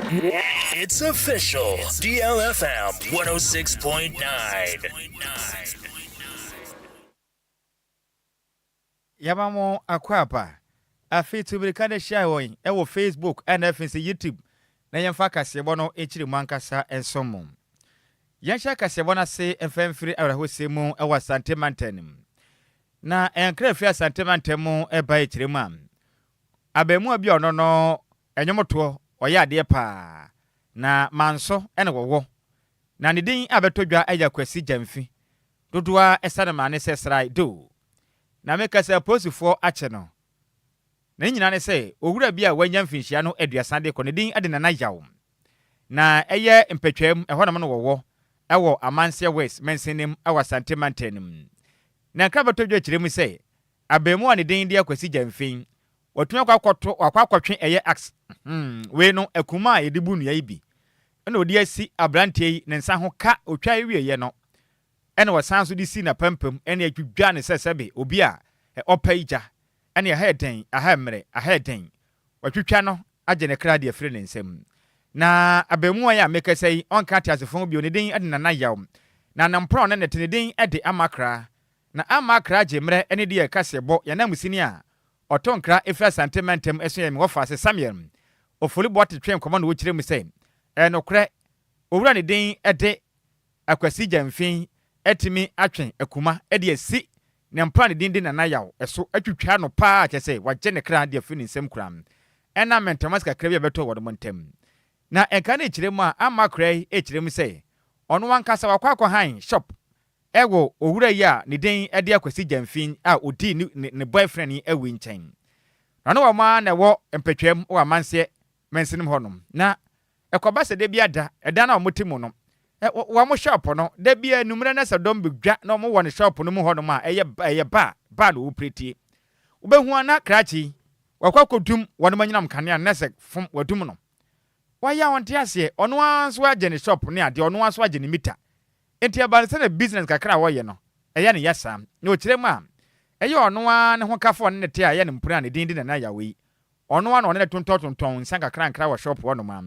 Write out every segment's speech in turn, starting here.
It's official. DLFM 106.9. Yamamo akwapa. Afi tubirikane share ewo Facebook and YouTube. Na yemfa kasebo no echiri mankasa ensomo. Yansha kasebo na se FM free awahosemu ewa santemantenim. Na enkra free santemantemu eba echiri mam. Abemu abi ono no enyomoto oyade pa. Na manso ene wowo. Na ne din abetodwa aya kwasi jamfi. Dodoa esanema ne sesrai do. Na meka se posifo ache no. Na nyina ne se owura bia wanya mfinhia no aduasande ko ne din ade na yawo. Na eye mpetwam ehonam no wowo ewo amanse west mensenim awa santemantenim. Na krabotodwa kiremu se abemu ne din dia kwasi jamfin. Watumi akwakwotwe eye ax. We no akuma edibu nua ibi. Na odi asi abrantie ne nsa ho ka otwa ewieye no. Ene wasanso di si na pampam ene atwudwa ne sesebe obi a opaija ene aheden ahamre aheden watwutwa no agye ne krade afire ne nsam na abemu ya mekasai onka tiasefo bi onedin ade na yaw na nampro ne netedin ade amakra na amakra gemre ene de kasebo ya namusini a otonkra efra santementem eso ya me wofa se Samuel ofolibo tetwem komo na wo kirem sei enokre owura ne din ade akwasi jamfin etimi atwen akuma ede asi ne mpra ne dindi na yaw eso atwutwa no pa kyese wagye ne kra de afini nsem kuram ena mentamas kakra bi beto wodo montem na enka ne kirem a amakra ekirem sei ono wankasa wakwa han shop ewo owura yi a ne din ede akwasi jamfin a odi ne boyfriend yi awi nchen na no wama na wo mpetwam wa manse mensinim honom na ekoba se de biada eda na omotimo no wa mo shop no da bia numre na se dom begwa na mo won shop no mu ho no ma eye ba no upreti ubehu ana krachi wakwakodum won manyinam kane na se fom wadum no waya wonte ase ono anso agye ne shop ne ade ono anso agye ne mita enti abalse na business kakra wo ye no eye ne yasa na o kirem a eye ono an ne ho kafo ne te a ye ne mpura ne dindi na yawe ono an one ne tonton nsan kakra nkra wo shop wo no ma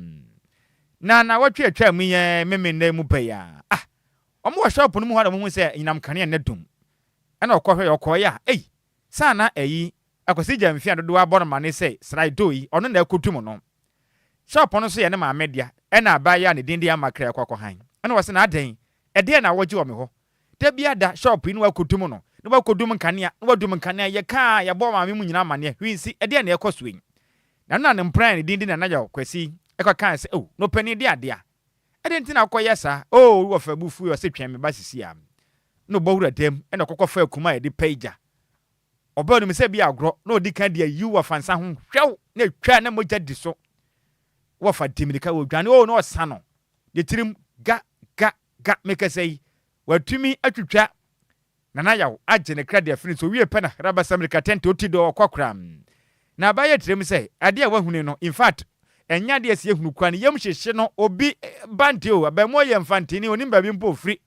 na watwe atwa mu ye memenne mu paya omo wa shop no mu hada mu se nyinam kane ne dum ana okohwe okoya sana eyi akwasi jamfi adodo aboro mane se sraido yi ono na akutum no shop no so ye ne ma media ena abaya ne dindi amakra kwakọ han ana wase na aden ede na woji wo me ho da bia da shop ni wakutum no ne wakodum kane na wadum kane ye ka ya bo ma me mu nyina mane hwinsi ede na ekosoen na ne mpran ne dindi na ya kwasi eka kan se no pani de ade a ade ntina akoye sa wo fa bufu yo se twen me ba sisi am no bowura dem e na kokko akuma e de pager oba no me se bia agro no di kan de yu wa fansa ho hwew na twa na moja di so wo fa dimirika wo dwane no osa no de tirim ga make say watumi atwitwa na yaw agye ne krade afini so wie pe na raba samirika tente otido okokram na ba ye tirim say ade a wahunu no in fact enya de asie hunu kwa ne yam hyehye no obi bante o abamo ye mfantini oni ba bi mpo free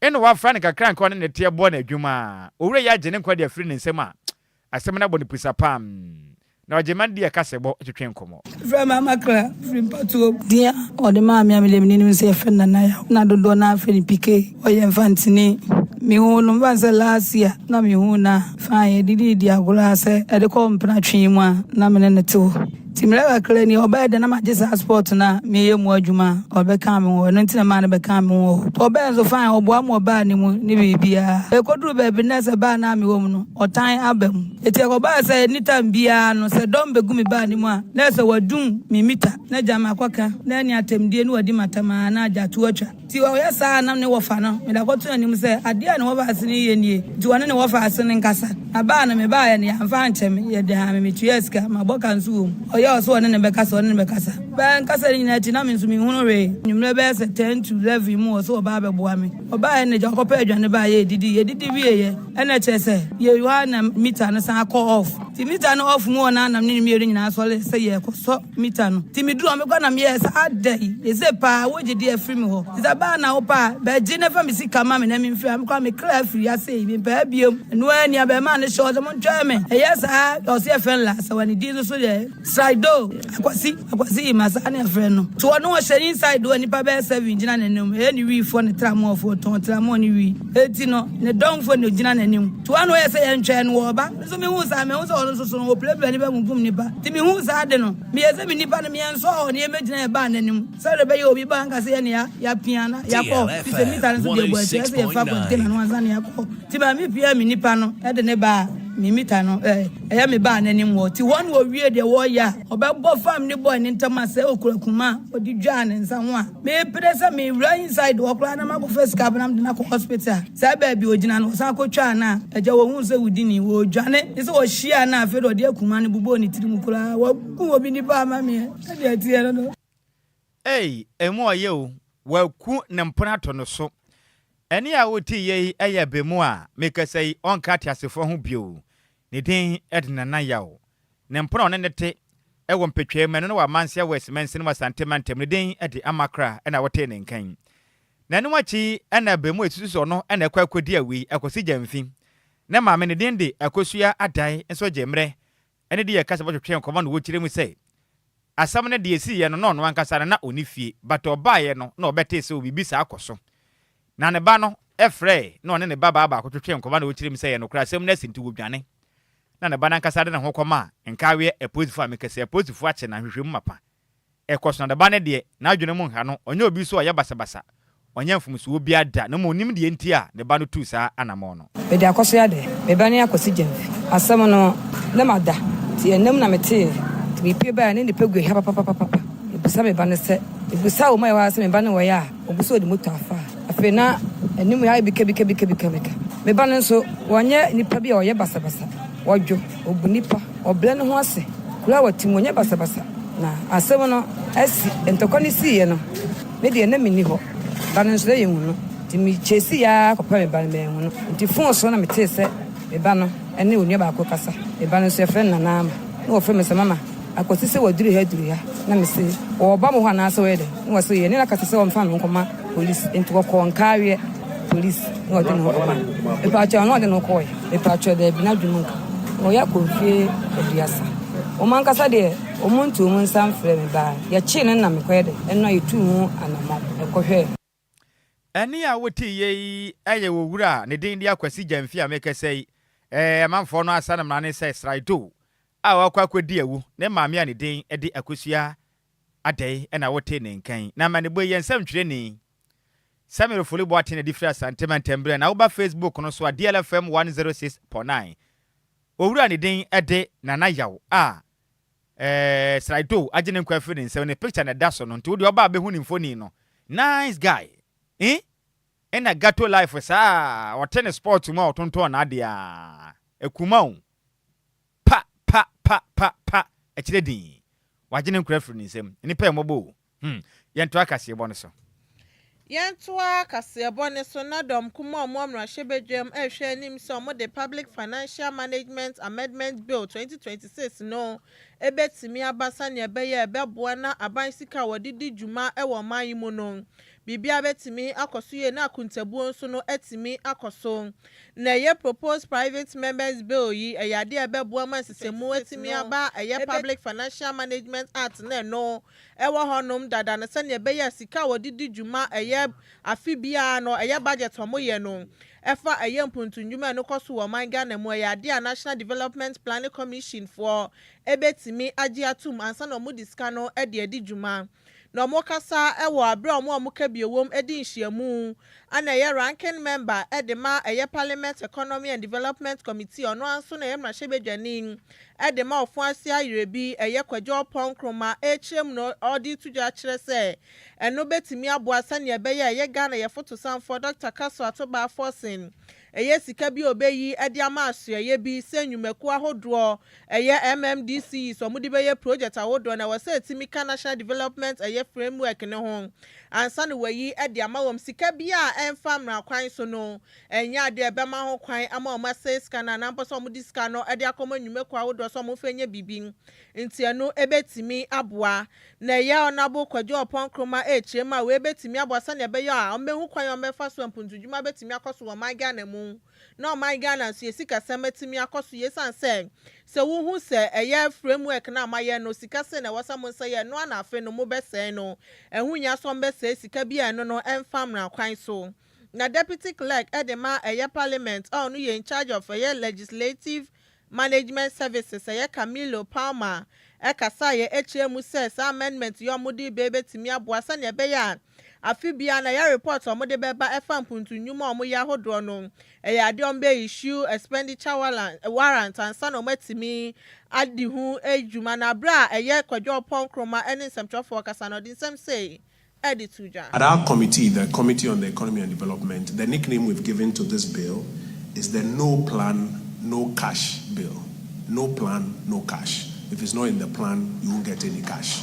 eno wa fra ne kakra nko ne te bo na adwuma owure ya gye ne kwa de free ne nsem a asem na bo ne pisa pam na ojeman de kasebo twetwen komo fra mama kra from patu dia o de ma mi amele ni se fe na ya na dodo na afeni pike o ye mfantini mi hu no banse last year na mi hu na fa ye didi agula se e de ko mpna twen mu a na me ne te Timra kleni oba de na magisa sport na meye mu adwuma obeka me wo no ntina ma na beka me wo oba so fine obo am oba ni mu ni bibia e koduru ba bi na se ba na me wo mu no otan abam eti oba se ni tambia no se dom begu mi ba ni mu a na se wadum mi mita na jama kwaka na ni atemdie ni wadi matama na ajatu atwa ti o yesa na ne wo fa no me da kotu ani mu se ade a ne wo ba ase ni ye nie ti wona ne wo fa ase ni nkasa na ba na me ba ya ne amfa nchem ye de ha me tueska maboka nsu yo so one ne bekasa ban kasa ni na ti na me nso mi hunu re nyumre be se 10 to 11 mu so oba beboa me oba ne je kopa adwane ba ye didi wie ye ena chese ye yohana mita no san call off ti mita no off mu na nam ni mi eri nyina so le se ye ko so mita no ti mi duro me kwa na me yes adai e se pa wo je di afri mi ho ti ba na wo pa be je ne fa mi sika ma me na mi mfiri am kwa me clear free ase mi pa biem no ani abe ma ne show mo ntwa me e yes o se fen la so wani di so de inside do akwasi masane friend no to ono wo share inside do nipa be 7 gina nanim eni wi fo ne tramo fo ton tramo ni wi eti no ne don fo ne gina nanim to ono ye say entwe no wo ba so me hu sa ono so no play ni ba ngum nipa ti me hu sa de no me ye say me nipa no me enso ho ne me gina e ba nanim say de be ye obi ba nka say ne ya piana ya ko ti se mi tan so de bo say ye fa ko te na no ansa ne ya ko ti ba me pia me nipa no e de ne ba mimita no eya me ba nanim wo ti won wo wie de wo ya obebo fam ni boy ni ntama se okurakuma odi dwa ne nsa ho a me presa me right inside wo kra na mago face cap na na ko hospital sa ba bi ogina no sa ko twa na eja wo hu se wudi ni wo dwane ise wo hia na afi do de akuma ne bubo ni tiri mu kra wo ku obi ni ba ma me e de tie no emu oye o wa ku ne mpona to no so eni a woti ye eye bemu a mekasai onka tiasefo ho bio ne din edna na yawo ne mpona ne nete ewo mpetwe meno no wa mansia west mensin wa santementem ne din edi amakra na wote ne nkan na ne wachi na bemu esusu no na ekwakwadi awi ekosi jamfi ne maame ne din de ekosua adai enso jemre ene de yakasa botwetwe nkoma no wo kire mu sei asam ne de esi ye no no ankasa na onifie but obaye no na obete se obibisa akoso na ne ba no efre no ne ba akotwetwe nkoma na wo kire mu sei no kra sem na sinti wo dwane na ne ba na ankasa de ne hokoma nkawe eposifu amikase eposifu ache na hwehwem mapa ekoso na de ba ne de na adwene mu nha no onye obi so ya basabasa onye mfumso obi ada na mo nim de enti a ne ba no tu saa anamo no be de akoso ya de be ba ne akosi jamfi asam no na mada ti enam na mete ti bi pe ba ne ne pegu ha papa ebusa me ba ne se ebusa o mai wa se me ba ne wo ya obuso de moto afa afi na enim ya bika me ba ne so wonye nipa bi a oye basabasa wodwo obunipa oble ne ho ase kula watimonye basabasa na asem no asi entokoni siye no me de na mini ho ba ne so ye hunu ti mi chesi ya kopa me ba ne hunu ti fon so na me te se me ba no ene oni ba akokasa me ba ne so efre na na ama na wo fre me se mama akosi se waduru ha na me se wo ba mo ho na so we de wo so ye ne na kasa se wo mfa no nkoma police ento ko nkawe police no de no ko e pa cha no de no ko e pa cha de bi na dwumu oya konfie ediasa o man kasa de o muntu mun san frɛ me ba ya chi ne na me kwede eno yitu mu anamo ekohwe eni a woti ye eye wo wura ne din dia akwasi jamfi a mekasai amanfo no asa na mrane sai sraido a wakwakwadi awu ne maame a ne din edi akosua adai na wote ne nkan na mane boy yensam twire ni Samuel Folibo atene different sentimentembre na uba Facebook no so DLFM 106.9 owura ne din ede nana yaw sraido agene nkwa firi nsem ne picture na daso no nti wo oba be hu ni mfoni no nice guy ena gato life sa otene sport mu otonto na ade ekuma pa ekire din wagene nkwa firi nsem ni pa emobo yento akase ebo no so Yantua kasebone so na dom kuma omwamra shebedwem ehwe anim so mo the Public Financial Management Amendment Bill 2026 no ebetimi abasa ne ebeye ebeboa na abansika wodidi djuma ewo mayimu no bibia betimi akoso na akuntabuo nso no etimi akoso na ye proposed private members bill yi eyade ebeboa mansesemu etimi aba eye Public Financial Management Act na no ewo honom dada na se ne ebeye sika wodidi djuma eye afibia no eye budget omoye no efa eye mpuntunjuma no koso wo manga na mo eyade a National Development Planning Commission for ebetimi agye atum ansa na mo disika no ede djuma no mokasa ewo abra omo kabiewom edi nhyiamu ana ye ranking member edema eye Parliament Economy and Development Committee ono anso na ye mrahwebedwanin edema ofuase ayerebi eye Kwadwo Ponkroma echem no odi tuja kire se eno betimi aboasa ne ebeye ye Ghana ye photo sanfo Dr. Kaso Atoba Forcing eye sika bi obeyi edi amaso ye bi senwumaku ahodro eye MMDC so mudi beye project ahodro na wase etimika National Development eye framework ne ho ansa ne wayi edi amawom sika bi a emfa mra kwan so no enya ade ebema ho kwan ama o mase scanner na mposo mudi scanner no edi akoma nwumaku ahodro so mo fenye bibi nti eno ebetimi aboa na ye onabo Kwadwo Ponkroma echrema we ebetimi aboa sa ne beye a omehu kwan o mefa so mpuntudwuma betimi akoso wo manga na mu ho no my Ghana so sika semetimi akoso yesan say wo hu say eye framework na amaye no sika se na wasam say ye no na afe no mo be say no ehu nya so be say sika bia no no emfam na kwan so na deputy clerk edema eye parliament no ye in charge of eye legislative management services eye Camilo Palmer ekasa ye HM says amendment yo mudi bebe timi aboasa ne be ya afibia na ya report omode beba efa mpuntu nyuma omo ya hodo no ade ombe issue expenditure warrant and san omatimi adi hu ejuma na bra eye Kwadwo Ponkroma ene nsɛmtwerɛfoɔ kasa no din sem say edituja. At our committee, the Committee on the Economy and Development, the nickname we've given to this bill is the no plan, no cash bill. No plan, no cash. If it's not in the plan, you won't get any cash.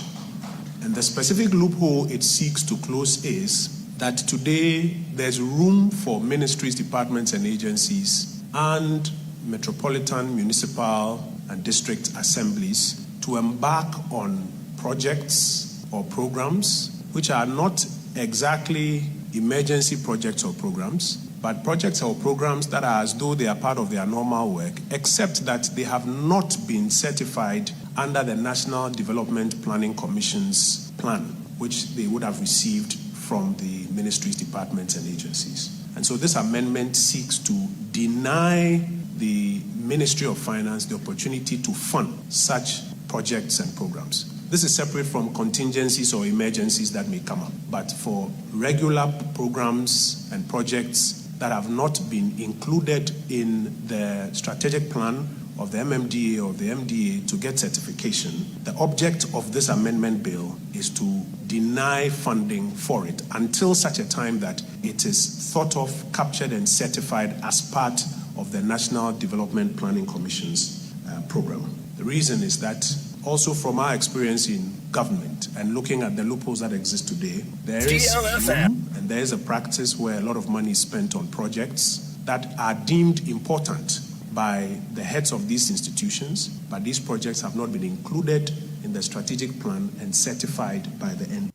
And the specific loophole it seeks to close is that today there's room for ministries, departments, and agencies and metropolitan, municipal, and district assemblies to embark on projects or programs which are not exactly emergency projects or programs, but projects or programs that are as though they are part of their normal work, except that they have not been certified under the National Development Planning Commission's plan, which they would have received from the ministries, departments, and agencies. And so this amendment seeks to deny the Ministry of Finance the opportunity to fund such projects and programs. This is separate from contingencies or emergencies that may come up. But for regular programs and projects that have not been included in the strategic plan of the MMDA or the MDA to get certification, the object of this amendment bill is to deny funding for it until such a time that it is thought of, captured, and certified as part of the National Development Planning Commission's program. The reason is that also from our experience in government and looking at the loopholes that exist today, there is room and there is a practice where a lot of money is spent on projects that are deemed important by the heads of these institutions, but these projects have not been included in the strategic plan and certified by the end.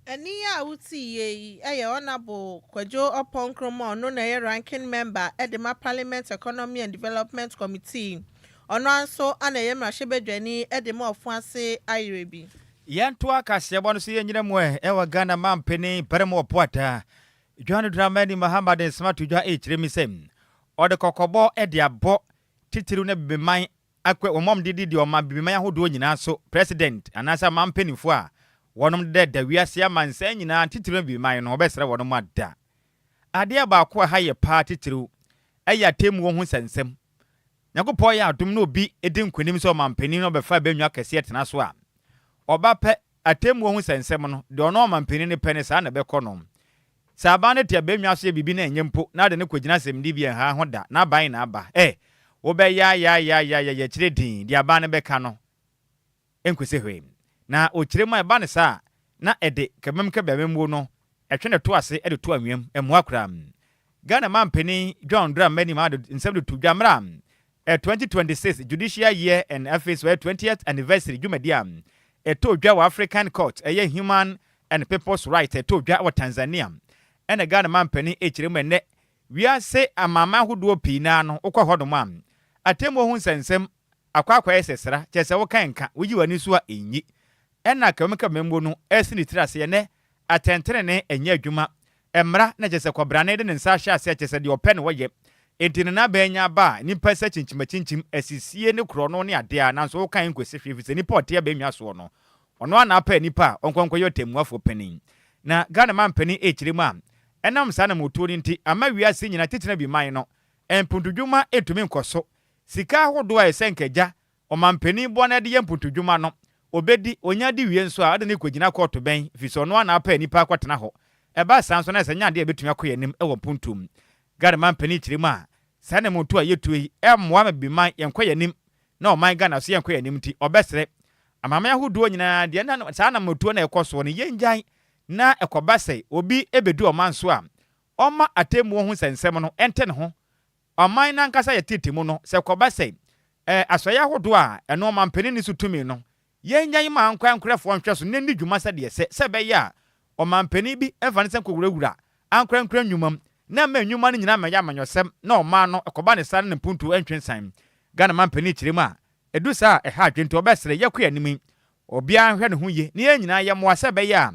Enia uti ye honorable Kwadwo Ponkroma no na ranking member Edema Parliament Economy and Development Committee. Ono anso anaye mrashebedwani edema ofuase ayirebi. Yanto akasebo no so yenyina mu wa Ghana mampeni peremo opoata. Johan Dramani Muhammad Smart Adjoa Agyei misem. Ode kokobo ede abo titiru na bibiman akwe omom didi oma bibiman ahodo nyina so president anasa mampenifo a wonom de wiase amansa nyina titiru bibiman no obesere wonom ada. Ade ba ko ha ye pa titiru aya temu wo hu sensem. Nyakopo ya adum no obi edi nkwenim so mampeni no befa benwa kese etena so a oba pe atemu hu sensem no de ono mampeni ne pene sa na bekonom sabane tia benwa so bibi na enyempo na de ne kwagina semdi bi ha hoda na ban na aba wo be ya kire din dia ba ne beka no enkwese hwe na okiremu eba ne sa na ede kemem ke bememu no etwe ne to ase ede to anwem emu akura Ghana mampeni John Dramani ma de nsem de to dwamra 2026 judicial year and FS 20th anniversary jumadia to dwa African court human and people's right to dwa Tanzania and Ghana mampeni echiremu ene we say amama hodo pina no ukwa hodom am atemo hu sensem akwa esesra chese wo kanka wuji wani so a enyi ena kameka membo no esini tirase ne atentere ne enya adwuma emra na chese kwabrane de nsa hya ase chese de open wo ye entine na benya ba nipa sa chinchim asisie ne kro no ne ade a nanso wo kan kwese hwefise nipa ote benwa so no ono ana pa nipa onkonkoyo temuafo panin na Ghana mampani echiremu a enam sana motori nti ama wiase nyina tetena bi man no empuntudwuma etumi nkoso sika hodo a esenkaja omampani bo na de yempuntudwuma no obedi onyadi wie nso a ade ne kwagina koto ben fiso no ana pa nipa akwatena ho eba sanso na esenya de betumi akoyanim ewo puntum Ghana mampani chiremu a sana moto a yetui emwa bi man yenkoyanim na o man Ghana so yenkoyanim nti obesere amama yahodo nyina de na sana moto na ekoso no yenjan na ekobase obi ebedu omanso a oma atemu hu sensem no ente ne ho oman na nkasa yetitimu no se kobase asoya hodo a eno mampani ni sutumi no yenyan ma ankwa nkrefo nhweso ne dwuma se de se be ya o mampani bi evanse koguragura ankra nwumam na ma nnwuma no nyina ma ya amanyosem na ɔma no ɛkɔba ne sare ne mpuntu entwensan Ghana man pani kyerɛ mu a edu sa ɛha adwento ɔbɛsere yɛkɔ anim obia hwɛ ne ho ye ne nyina yɛ moa sɛ bɛyɛ a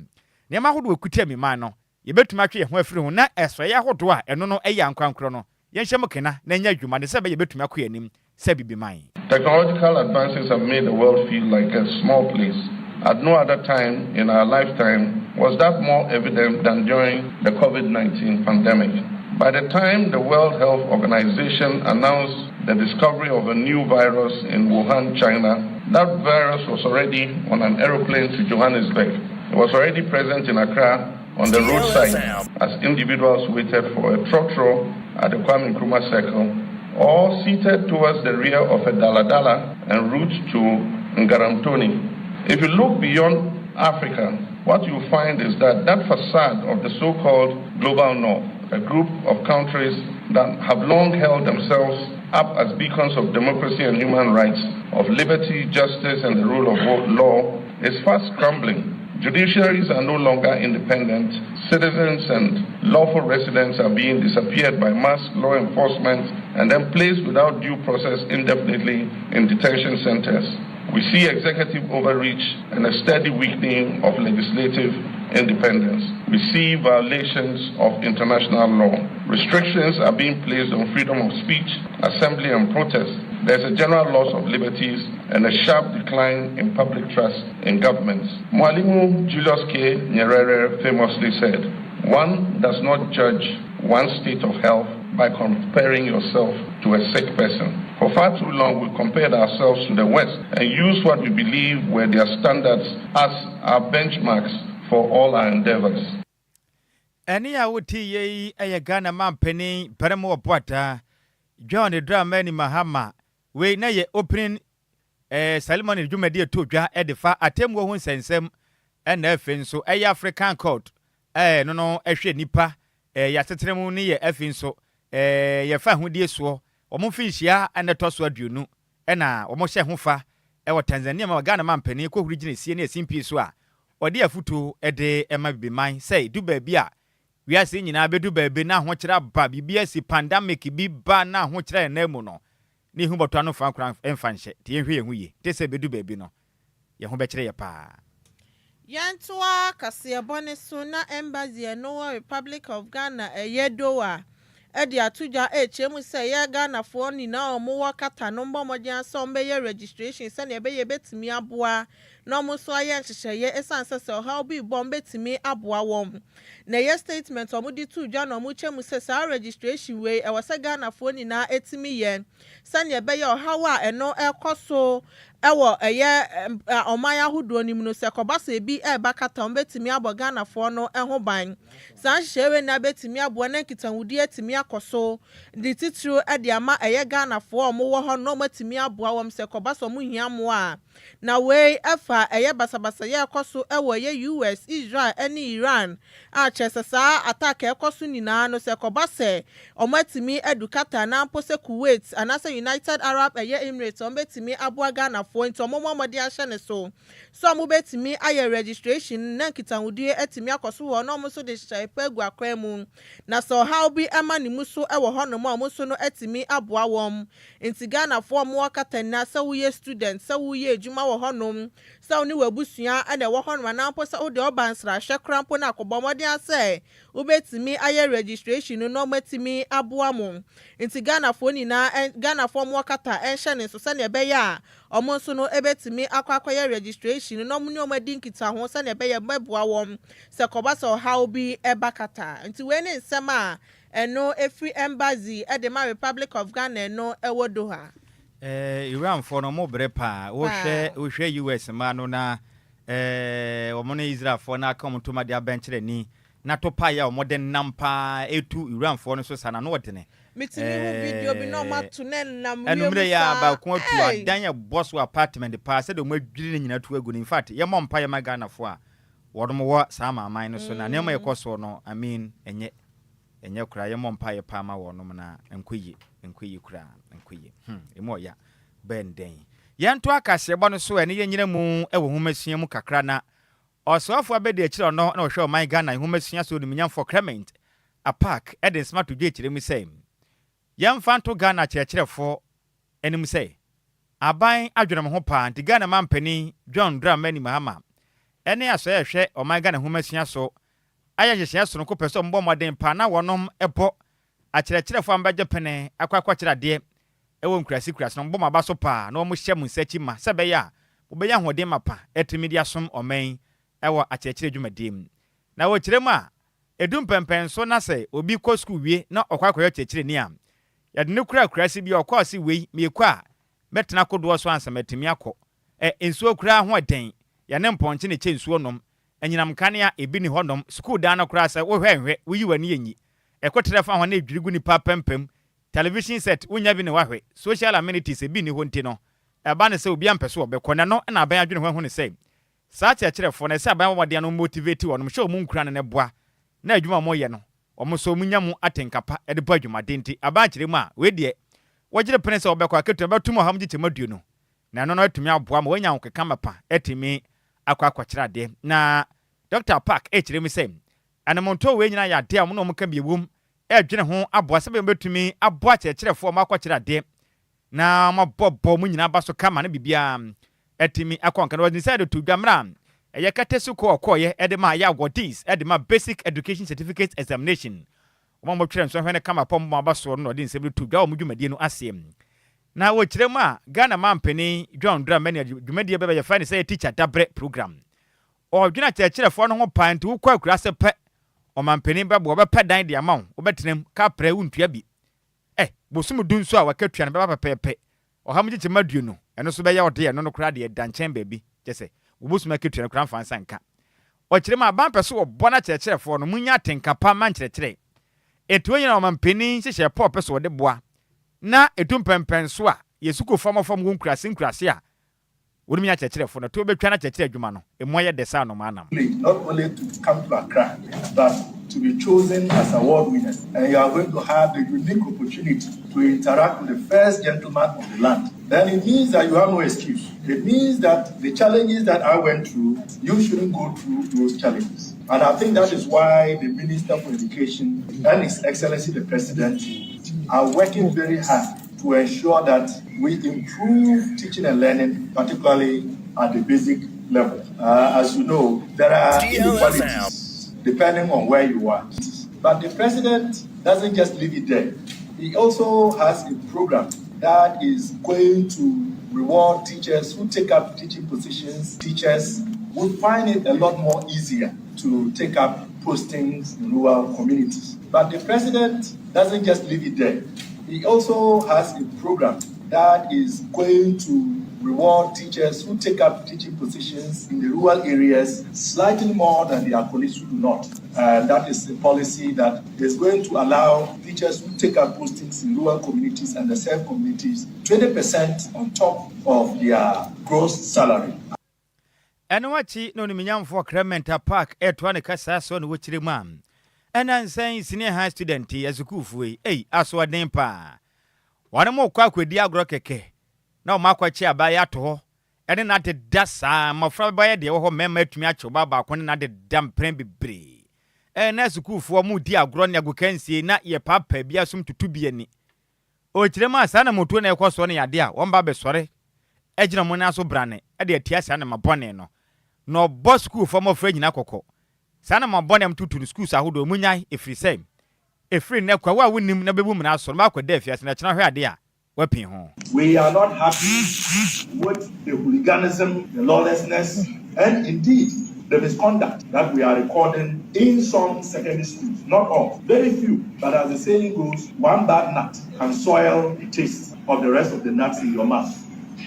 ne ma hodo ekuta mi man no yɛbɛtumi atwe yɛn ho afiri ho na ɛsɔyɛ ahodo a ɛno no ɛyɛ ankwankoro no yɛnhyɛ mu kena na nya adwuma de sɛ bɛyɛ bɛtumi akɔ anim sɛ bibi man. Technological advances have made the world feel like a small place. At no other time in our lifetime was that more evident than during the COVID-19 pandemic. By the time the World Health Organization announced the discovery of a new virus in Wuhan, China, that virus was already on an aeroplane to Johannesburg. It was already present in Accra on the roadside as individuals waited for a trotro at the Kwame Nkrumah Circle, or seated towards the rear of a daladala en route to Ngaramtoni. If you look beyond Africa, what you find is that facade of the so-called global north, a group of countries that have long held themselves up as beacons of democracy and human rights, of liberty, justice, and the rule of law, is fast crumbling. Judiciaries are no longer independent. Citizens and lawful residents are being disappeared by mass law enforcement and then placed without due process indefinitely in detention centers. We see executive overreach and a steady weakening of legislative independence. We see violations of international law. Restrictions are being placed on freedom of speech, assembly, and protest. There's a general loss of liberties and a sharp decline in public trust in governments. Mwalimu Julius K. Nyerere famously said, "One does not judge one's state of health by comparing yourself to a sick person." For far too long, we compared ourselves to the West and used what we believe were their standards as our benchmarks for all our endeavors. Any awuti ye a Ghana man penny, Peramo Boata, John the Dramani Mahama, we na ye opening ceremony Jumedia Tuja edifa atemwo hun sensem and effin so a African court. No, nipa, yasetremu ni ye effin so, ye fa hudie so. Omo finhyia ene toso aduonu ena omo hye hofa ewo Tanzania ma Ghana man pani ko hurigine sie na simpi so a ode afutu ede ema bibiman say du ba bi a wiase nyina bedu ba bi na ho kira ba bibia si pandemic bi ba na ho kira na mu no ni hu boto anu fa kran emfa nhye te yehwe yehu ye te se bedu ba bi no ye ho be kire ye pa yantoa kase bone so na embassy no Republic of Ghana eyedoa Edi atuja chemu se ye Ghana fo ni na omo wakata no mbo mojan so mbeye registration se na ebeye betimi aboa no mo so aye nhyehyeye esanse se how bi bom betimi aboa wom na ye statement omo di tuja no mo chemu se sa registration we e wose Ghana fo ni na etimi ye se na ebeye how a eno ekoso ewo eye omaya hudo ni mu se kobasa ebi bakata mbetimi abo Ghana fo no eho ban san hyewe na betimi abo na kitanwudi etimi akoso di titru ade ama eye Ghana fo omo wo ho no matimi abo awom se kobasa mu hiamo a na we efa eye basabasa ye akoso ewo ye US Israel eni Iran a chesesa attack ekoso nyina no se kobasa omatimi edukata na mpose Kuwait anasa United Arab eye Emirates ombetimi abo Ghana fo nti omomode ahye ne so mo betimi aye registration na kitanwudi etimi akoso wo no mo so de hyaipa akwa mu na so how bi ama ni muso ewo ho no mo so no etimi aboa wom nti Ghana fo mo wakata na sa wo ye student sa wo ye ejuma wo ho no sa oni wabusua ana wo ho no na mpo sa wo de obansra hwe krampo na akobomode ase wo betimi aye registration no matimi aboa mo nti Ghana fo ni na Ghana fo mo wakata enhye ne so sa na ebe ya omo so no ebetimi akwakoye registration no mo ni omadi nkita ho sa na ebe ya meboa wom se kobasa how bi ebakata nti we ne nsema eno every embassy edema Republic of Ghana no ewodo ha Iran for no mo brepa wo hwe US ma no na omo na Israel for na come to ma dia benchre ni na to pa ya omo den nampa etu Iran for no so sana no wodene mitini hu video bi no ma tunen na mu enumre ya ba ko atu adan ya boss apartment pa se de mo adwiri nyina tu agu in fact ye mo mpa ya ma Ghana fo a wodom wo sama aman no so na ne mo yekoso no I mean enye kura ye mo mpa ye pa ma wodom na enkuyi kura enkuyi emo ya benden yanto akase bo no so ene ye nyina mu ewo homasua mu kakra na osofo abede akira no na ohwe o man Ghana homasua so nimnyam for Clement a park Eden smart to get him same. Young Fanto Ghana church for enemy say. A buying Adjoa Hopa, the Ghana man penny, John Drum many Mahama. Any as I share or my Ghana Humesia so. I just share some copper some bomber than Pana one epo. A church for Ambajapene, a quaquatra dear. A won't crassy crass no bomber basso pa, no more shamun setchima, Sabaya, Ubeyan Hodemapa, et sum or main, our a church jumadim. Now what Chirema, a dumpempen so nase, will be co school we, not a quack church near. Yet no crack crassy be or corsy way, me qua. Metna Kwadwo Sammy metimiako. Insuo kura ho den. Ya ne mponche ne che nsuo nom. Enyinam kanea ebi ni honom. School dana kura se wo hwehwe wo yi wani enyi. Ekotere fa ho na edwirigu ni papempem. Television set wonya bi ne wahwe. Social amenities ebi ni ho nti no. Eba ne se obi ampeso obekona no na aban adwene ho ne se. Sa kyerefo na se aban wode no motivate wonom hwe omu nkura ne boa. Na adwuma mo ye no. Omo so omunya mu atenkapa ede ba adwuma denti. Aba kyeremu a we de wajire pene se obekwa ketu betumo hamji temaduo no na no no atumi aboa ma wanya nkeka mapa etimi akwa kyera de na Dr. Park kyerem se anemonto we nyina ya de am no mka biewum dwene ho aboa se betumi aboa kyerefo ma kyera de na mabobbo mu nyina baso kama na bibia etimi akwanka no decide to dwamra eye katesu ko okoye edema ya godis edema basic education certificate examination Omo twere nso hwene kama pom ma baso no de nsebru tu gwa omudwumadie no asem na wo kyerem a Ghana mampeni John Drum many dwumadie bebe ye fa ne say teacher dabre program o dwena kyerefo no ho panti wo kwa kura se pe o mampeni bebo be pe dan de amaw wo betenem ka pre wuntua bi bosum du nso a wakatua ne beba pepepe o hamji temaduo no eno so be ye ode ye no kura de danchen baby jese wo bosum akatua ne kura fansa nka o kyerem a bampeso wo bona kyerefo no munya tenkapa man kyerere etu nyina omampeni hyehyɛ pop so de boa na etumpempen so a yesuko famofam gun krase a wodum nya kyerkyerefo no to betwa na kyerkyere adwuma no emoye de sa no manam not only to come to Accra but to be chosen as award winners, and you are going to have the unique opportunity to interact with the first gentleman of the land. Then it means that you have no excuse. It means that the challenges that I went through, you shouldn't go through those challenges. And I think that is why the Minister for Education and His Excellency the President are working very hard to ensure that we improve teaching and learning, particularly at the basic level. As you know, there are inequalities depending on where you are. But the President doesn't just leave it there. He also has a program that is going to reward teachers who take up teaching positions. Teachers will find it a lot more easier to take up postings in rural communities. But the President doesn't just leave it there. He also has a program that is going to reward teachers who take up teaching positions in the rural areas slightly more than their colleagues who do not. And that is a policy that is going to allow teachers who take up postings in rural communities and the same communities 20% on top of their gross salary. Eno wachi no niminyamfo Clement Park etwane kasa so no wachire mam. Ena nsan senior high student azukufu aso aden pa. Wane mo kwa kwedi agro keke. Na o makwachi abaya to ho. Ene na de dasa mafra baye de ho mema atumi acho baba akone na de dampren bebre. Ena azukufu mu di agro ne agokansie na ye papa bia sum tutu bi ani. O kirema sa na moto na ekoso ne yade a won ba be sore. Ejina mo na so brane. E de atiasa na mabone no. No boss school for mo fra nyina kokko. Sana mabone am tutu schools ahodo munyai efri sem. Efri ne kwa wa wonim na bebu na so ma kwada afiase na kina hwe ade a wapin ho. We are not happy with the hooliganism, the lawlessness, and indeed the misconduct that we are recording in some secondary schools. Not all, very few. But as the saying goes, one bad nut can soil the taste of the rest of the nuts in your mouth.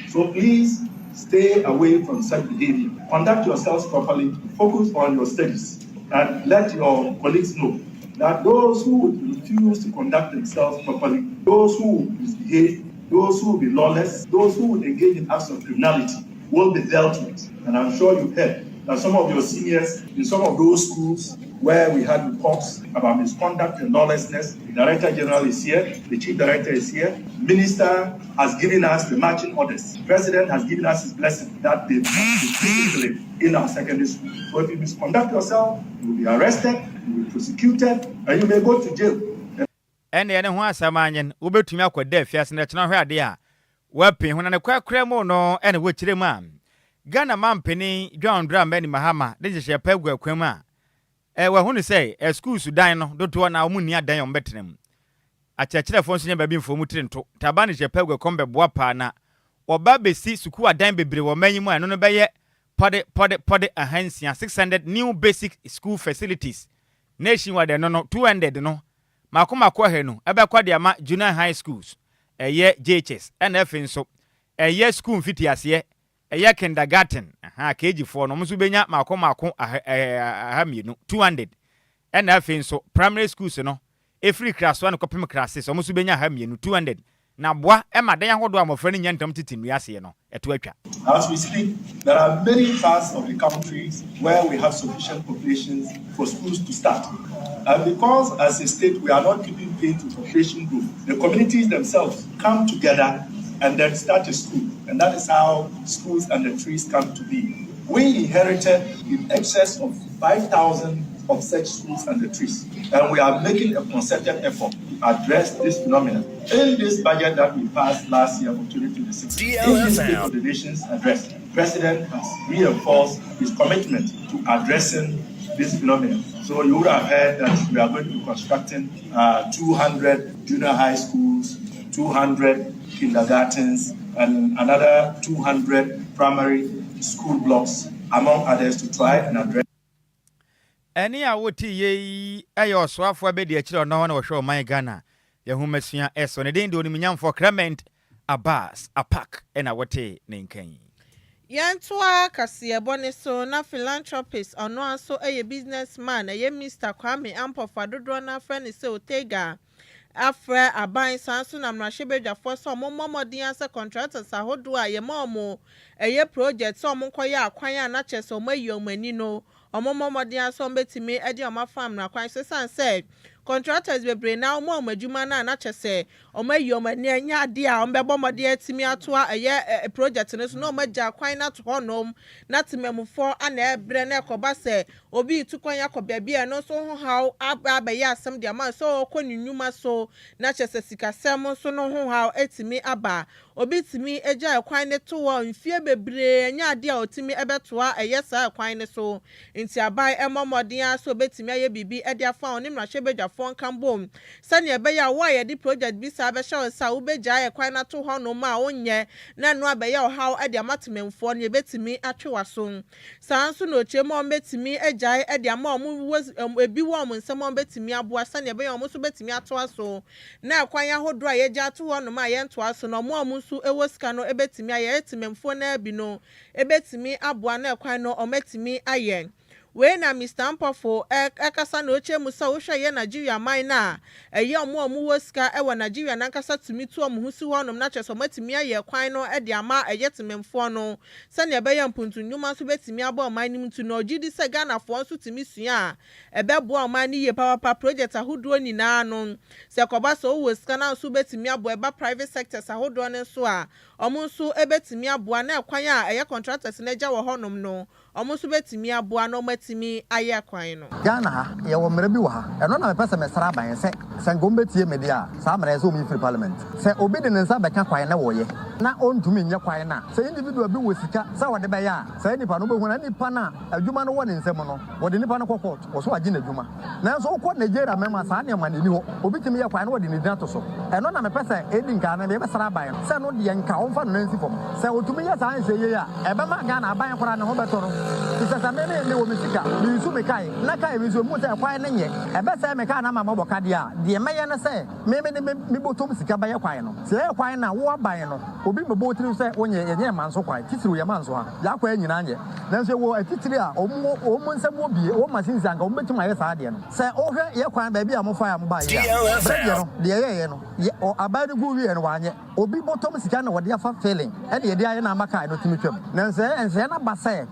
So please stay away from such behavior. Conduct yourselves properly, focus on your studies, and let your colleagues know that those who would refuse to conduct themselves properly, those who would misbehave, those who will be lawless, those who would engage in acts of criminality will be dealt with. And I'm sure you've heard that some of your seniors in some of those schools where we had reports about misconduct and lawlessness. The Director General is here, the Chief Director is here. Minister has given us the marching orders. The President has given us his blessing that they must be disciplined in our secondary school. So if you misconduct yourself, you will be arrested, you will be prosecuted, and you may go to jail. And any one Samanyan, Ubertumia Quadef, yes, and that's not her idea. Weapon when I quite cremo no, and which the man. Ghana man penny, John Drum, Benny Mahama, this is your pegwell crema. Well, who say, a school to dine, don't want our munia die on Bettenham. A church of Fonson baby for Mutinto, Tabanish your pegwell combe boapana, or Babby see Sukua dime baby or many more, no by yet, poddy, a hands 600 new basic school facilities. Nationwide, no, 200, no. Makuma Kwaheno, Abaquadiama junior high schools, a year JHS, and F so, a year school fitias ye, a year kindergarten, KG4, no Musubenya, Makoma, Hamino, 200, and F so, primary schools, no, a free class one copy classes, or Musubenya Hamino, 200. Now, bois, Emma, they are what I'm offering Yantum Titim Yasiano, at Tweka. As we speak, there are many parts of the countries where we have sufficient populations for schools to start. And because as a state we are not keeping pace with population growth, the communities themselves come together and then start a school. And that is how schools and the trees come to be. We inherited in excess of 5,000 of such schools and the trees. And we are making a concerted effort to address this phenomenon. In this budget that we passed last year for 2026, in this State of the Nation's address, the President has reinforced his commitment to addressing this phenomenon. So you would have heard that we are going to be constructing 200 junior high schools, 200 kindergartens, and another 200 primary school blocks, among others, to try and address. Any I would ye ayo swap for bedi a chill no one or show my Ghana. Yahumesia S on a day doing for Clement, a bus, a pack, and a wate named Yantua Kasia Boneso na philanthropist or no so a businessman a Mr. Kwame Ampo Fadodrona friend is Otega. Afre aban sanso na mrashebeja for so momo diansa contractors ahodua ye momo eye project so mo koya akwan na chese o mayi omani no omomo diansa betimi edi o ma farm na kwan sesan said contractors bebre na omo adwuma na chese o mayi omani anya ade a ombebo mode atimi atoa eye project no so no magya kwan na to honom na temamufo ana ebre na ekoba se obi tukwan yakobia bia no so ho haw abaye asem de ma so konnyuma so na chese sikasem so no ho haw etimi aba obi timi eja ekwan ne to wo mfie bebre anya ade a otimi ebetoa eye sa ekwan ne so nti abai emomodin so betimi aye bibi ede afa oni mrahyebeja fon kambom sane ebeya wo aye di project bi sa be show sa wo beja ekwan na to ho no ma onye na no abeya haw ade amatememfo ne betimi atwewa so sanso no chemo betimi eja ede ama omu ebi wo omu nsem betimi aboa sane ebeya omu so betimi atoa so na ekwan ahodo aye ja to ho no ma ye ntoa so no omu su ewo sika no ebetimi aye etimemfo na bi no ebetimi aboa na ekwan no ometimi aye we na Mr. Mpofo ekasa na oche musa wo hwe ye Nigeria man na eye omu wo sika e wo Nigeria na nkasa tumi to omu husi honom na cheso matimi aye kwan no e de ama eye tememfo no sane ebeye mpuntu nyuma so betimi aba oman nim tu no ogidi se Ghana fo so timi sua ebebo oman ni ye power project ahodo nyina no se koba so wo sika na so betimi abo eba private sectors ahodo ne so a omu so ebetimi abo na ekwan a eye contractors na gya wo honom no omu so betimi abo na matimi aye kwan no Ghana ye wo mra bi wo ha eno na mepese mesra ban se sangombe tie media sa mra so mi free parliament se obi de nsa beka kwan na wo ye na ontumi nye kwan na se individual bi wo sika sa wo de be ya se nipa no be hu na nipa na adwuma no wo ne nsem no wo de nipa no court wo so agi na adwuma na so wo Nigeria mema sa ne ma ne ni ho obi timi ye kwan na wo de ni dan to so eno na mepese edi nka na be mesra ban se no de nka wo fa no nsi fom se otumi ye sa nse ye ya ebe ma Ghana ban kora ne ho beto no sisa me ne wo misika ni su me kai na kai mi so mu se kwan ne nye ebe se me kai na ma mo boka dia de meye ne se me botom sika ba ye kwan no se ye kwan na wo ban no obi me botiri se onye ye manso kwan titiri ye manso ha ya kwan nyina nye na so wo titiri a omu nsem obie wo machine zanga wo betima ye sa de no se o hwe ye kwan ba bia mo fa ya mo ba ye no de ye no o abani gu wi no wanye obi botom sika na wo de afa failing e de ye na amaka no timi twam na se na ba se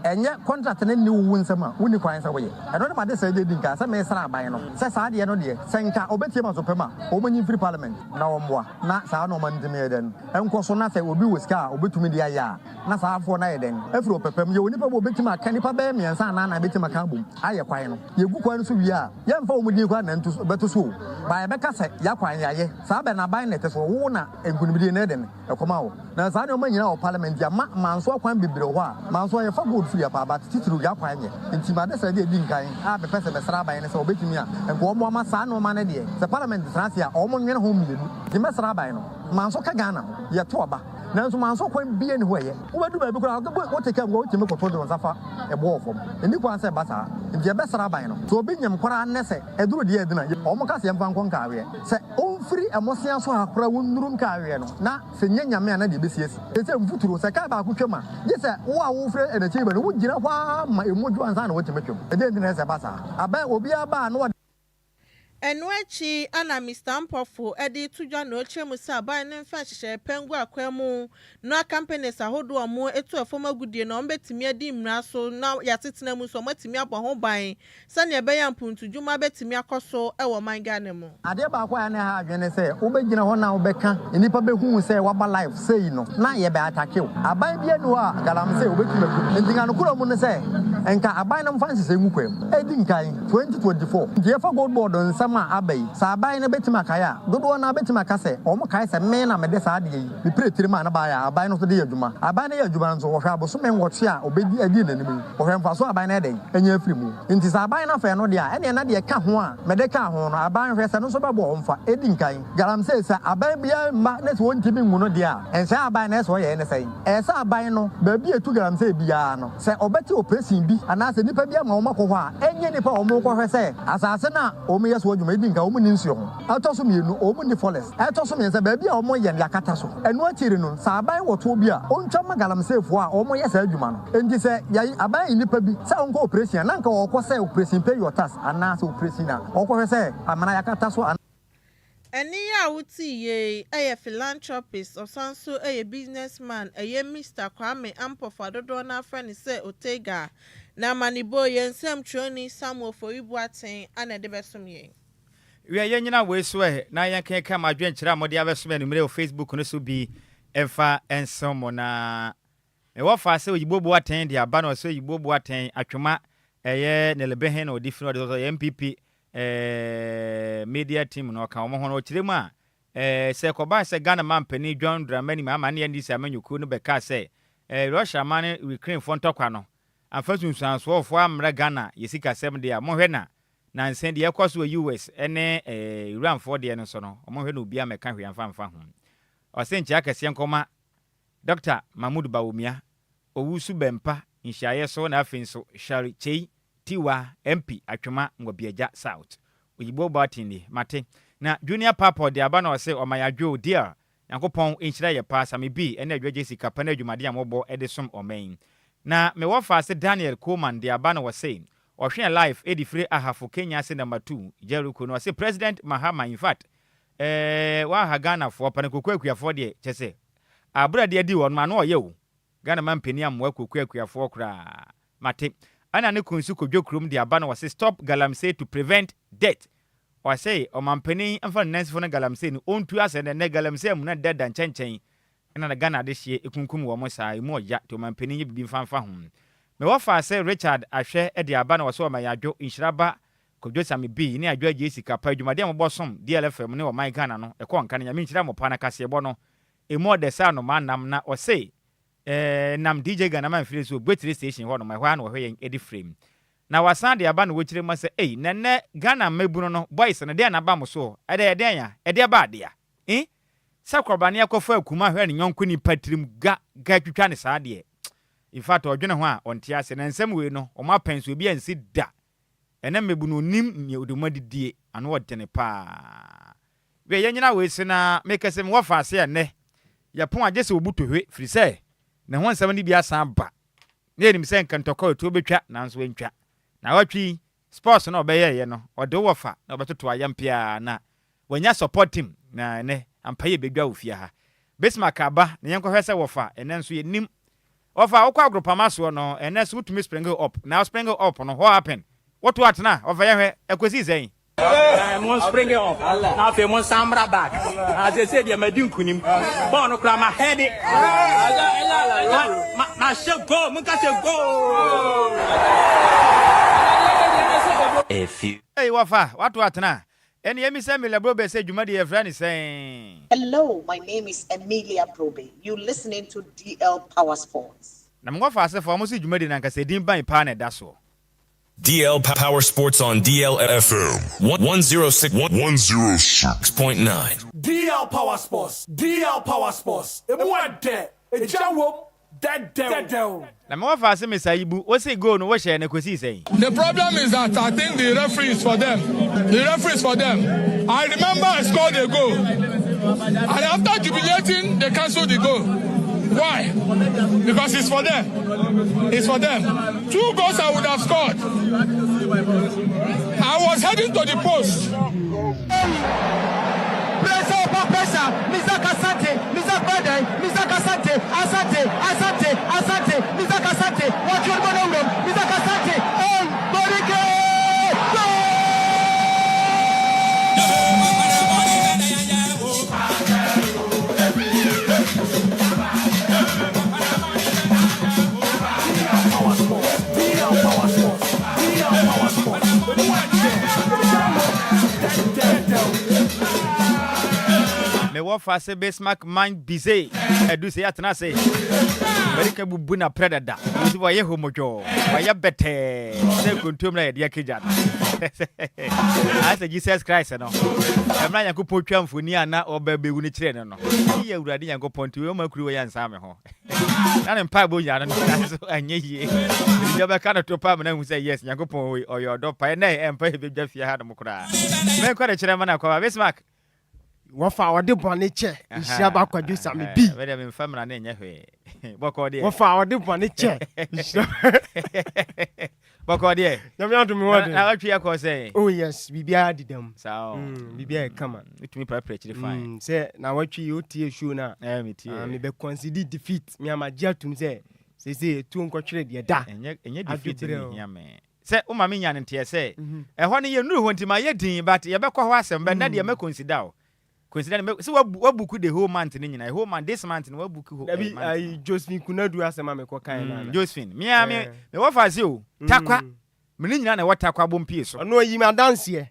enye ye contract ne ni wu nsema woni kwan sa woye eno ma de say de dinka say me sra aban no say sa de no de senka obetie ma so pema omanyi free parliament na omboa na sa no man ntime den enko so na say obi weska obetumi de aya na sa afo na ye den afiri opepem ye oni pa bo betimi aka nipa be miensa na betimi aka bom aye kwan no ye gu kwan so wi a ye mfa omudi kwa na ntu beto so ba ye beka say ya kwan ya ye sa be na ban net so wo na enkunimidi ne den ekoma wo na sa de omanyina o parliament ya manso kwan bibire ho a manso ye fa gold free apa ba titiru ya kwan ye nti ma de say de di nkan a be pese be sra ban ne say obetimi a enko omo ama sa no ma ne de se parliament transi a omo nwene ho mienu di mesra ban no manso ka Ghana ye to oba nanso manso kwan bie ne ho ye wo bedu ba bi kura wo take am go timi koto de nsafa e bo ofom eni kwan se basa nti e be sra ban no so obi nyam kwara ne se eduru de edina omo ka se mfa nkon kawe se onfiri emosia so akora wonuru nkawe no na se nyanyame na de besiesi se mfuturo se ka ba akotwema je se wo a wo fre enachi ba no wo gina kwa ma emodwo ansa na wo timi twem e de ndina se basa aba obi aba no Enwechi ana Mr. Mpofo edi tujwa no chemusa ba ne mfa hihye pengu akwemu no companies ahodo omo etu afoma gudie no mbetimi adi mmra so na yatetena mu so matimi abɔ ho ban sane ebeya mpuntu dwuma betimi akoso ewo mangane mu ade ba kwa ne ha adwene se wo begina ho na wo beka enipa behu se waba life sei no na ye be atake wo aban bia no a galam se wo betimi ku ndinga no kuro mu ne se enka aban no mfa nsese ngu kwem edi nkan 2024 die fa gold board nsama abai sa aban no betima kaya dodo na betima kase o mo kai se me na me de sa ade yi me pretiri ma na ba ya aban no so de yadwuma aban ne yadwuma nso wo hwa aboso me nwoche a obedi adi nanim wo hwa mfa so aban na den enya afiri mu nti sa aban na fa no de a ene na de ka ho a me de ka ho no aban hwe se no so bebo mfa edi nkan garam se sa aban bia ma ne so wontimi mu no de a ensa aban na so ye ne sai ensa aban no ba bia tu garam se bia no se obeti operation bi ana se nipa bia ma wo makɔ ho a enye nipa wo mo kɔ hwe se asase na o me yeso adwuma edi nka wo mu ni nsuo ho atoso mienu o mu ni forest atoso miensa ba bia o mo ye yakata so enu akiri no sa aban woto bi a ontwa magalam sefo a o mo ye sa adwuma no enti se yayi aban nipa bi sa onko operation na nka wo kɔ se operation pay your tax ana se operation na o kɔ hwe se amana yakata so Eni ya wuti ye philanthropist osanso businessman Mr. Kwame Mpofo adodo na friend se Otega na manibo ye nsem troni Samuel Foyibuaten ana de besom ye we ye nyina we so na ye kan kan madwen kira mode abesom ya numere o Facebook no so bi emfa ensom na me wo fa se oyibobo aten de aba na so oyibobo aten atwema nelebehen na odifino de MPP media team no ka omo hono kiremu a se koba se Ghana man pani John Dramani ma ne ndi se amanyuku no beka se Russia man Ukraine fon tokwa no amfasu nsanso ofo amra Ghana yesika 7 dia mo hwe na nsen de ekoso US ene Iran for de no so no omo hwe na obi ameka hwe amfa ho o se nchi akese nkoma Dr. Mahmoud Bawumia owusu bempa nhyaye so na afenso Shari Chei Tiwa MP atwema Ngwabiaja South oyibo batini mate na junior papa de aba na ose omayadwo dear yankopon enhyira ye pa Sammy B ene Adjoa Agyei Sikapa na adwumade amobo edesom omen na me wofa se Daniel Coleman de aba na wose ohwe life edifre ahafo Kenya se number 2 Jericho no wose President Mahama in fact wa ha Ghana fo panekokwakuafo de chese abura de adi won ma no oye wo Ghana man pani amwa kokwakuafo kra mate ana ne kunsu kodwokrum de aba na wase stop galamsey to prevent death or say o mampani amfa nansi fo na galamsey ni ontu ase ne galamsey mu na deda nchenchen na Ghana de hye ekunkum wo mo saa emu oya to mampani bibi mfanfa ho me wofa say Richard ahwe de aba na wase o mayadwo Nhyiraba Kwadwo Sammy B ne Adjoa Agyei Sikapa adwumade ambosom DLFM ne o man Ghana no ekọ nka na nhyira mo pa na kasebo no emu de sa no manam na o say nam DJ Ghana man feel so betri station ho no my hwa na wo yen edi frame na wasan de aba na wo kire ma se nene Ghana mabuno no boys na de na ba mo so ede ya ede ba de ya sakroba ne akofa akuma hwa ne nyonko ni patrim ga twitwa ne sa de in fact odwene ho a onte ase na nsem we no o ma penso obi ansi da ene mabuno nim mi odumadidie ano odene pa we yenyina we se na mekasem wo fa ase ne yapon agese obutohwe firi se na ho nsem ni bia san ba ne enim se nkantokọ to betwa nanso entwa na watwi sports na obeye ye no ode wo fa na obetoto ayampia na wanya support team na ne ampaye bedwa ofia ha Bismarck aba na yenko hwese wo fa ene nso ye nim Ofa okwa agropama so no ene so to me spring up. Now spring up no what happen? What na? Ofa ye ekosi zen. Mon spring up. Now fe mon samra back. As they say they medin kunim. Bon no kra ma head it. Ma should go, mun ka say go. Hey Wafa, what na? And Yemi Samuel Brobe said, you might be a friend saying, hello, my name is Emilia Brobe. You're listening to DL Power Sports. Namwafa for almost you made in Anka said, by Pane, that's all. DL Power Sports on DLFM 106.9. DL Power Sports. DL Power Sports. Namwafa Saibu, what's it go? No, what's saying? The problem is that I think the referee is for them. The referee is for them. I remember I scored a goal. And after jubilating, they cancelled the goal. Why? Because it's for them. It's for them. 2 goals I would have scored. I was heading to the post. Pressure, Mr. Kasante, Mr. Bade, Mr. Kasante, Asante, Mr. Kasante, what you want to do, Mr. Kasante, oh, Borike! Me wafa se Bismarck mind busy. Do say atna say. America bubuna predator. You wa ye homojo. Wa ya bete. Se kuntum na ye kija. As Jesus Christ no. Emra Yakopon twamfoni ana obabewu ni kire no. Ye awurade Yakopon ti we makuru we yansa me ho. Na ne mpa bo nya no so anye yie. Ye be kana to pa me na hu say yes Yakopon oyodo pa na empa be dwa fie ha no mkura. Me kwere kire mana kwa Bismarck. Wafa wode bone che Nhyiraba Kwadwo Sammy bi we dem famra na nya hwe boko de wafa wode bone che boko de na me adumi wode na watwi akọ say oh yes bibia didam sao bibia kama itumi prepare chiri fine say na watwi otie show na me tie me be consider defeat me amagia tum say tu nkotwere de da enye defeat ni ya me say o ma me nya nte say ho ne ye nuru ho ntima ye din but ye be kọ ho asem be na de me consider o consider me so wabuku the whole month ni nyina the whole month this month ni wabuku whole month I Josephine Kunadu asema me ko kan na Josephine me wafa se o takwa me ni nyina na watakwa bompie so no yi ma dance ye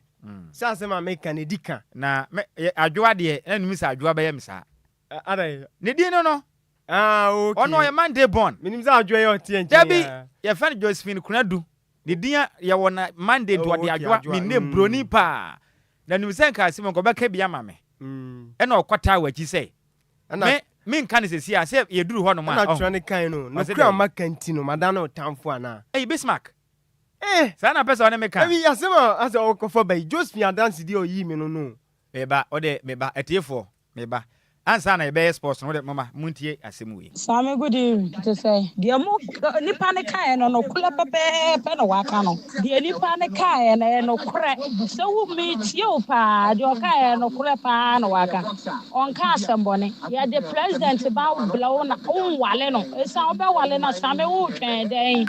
say asema me kan edika na adwoa de enum say adwoa be ye msa ara ne di no okay ono ye Monday born menim say adwoa ye otie nche Dabi ye fan Josephine Kunadu ne dia ye wona Monday do de adwoa me ne broni pa na nim say ka asema ko be ka bia ma me ena okwata wachi say me nka ne sesi a say ye duru ho no ma na twani kan no kura makanti no madana otamfo ana Bismarck sana pesa one me kan ebi asema asa okofo bai Josephine dance di oyi me no meba ode meba etiefo meba ansa na be sports no de mama muntie asem we Sammy good to say dia mo nipa ne kan no kula pepe no waka no dia nipa ne kan no kure so wo meet you pa dia kan no kure pa no waka on ka asembone ya the president ba blow na on wale no esa obe wale na Sammy wo twen den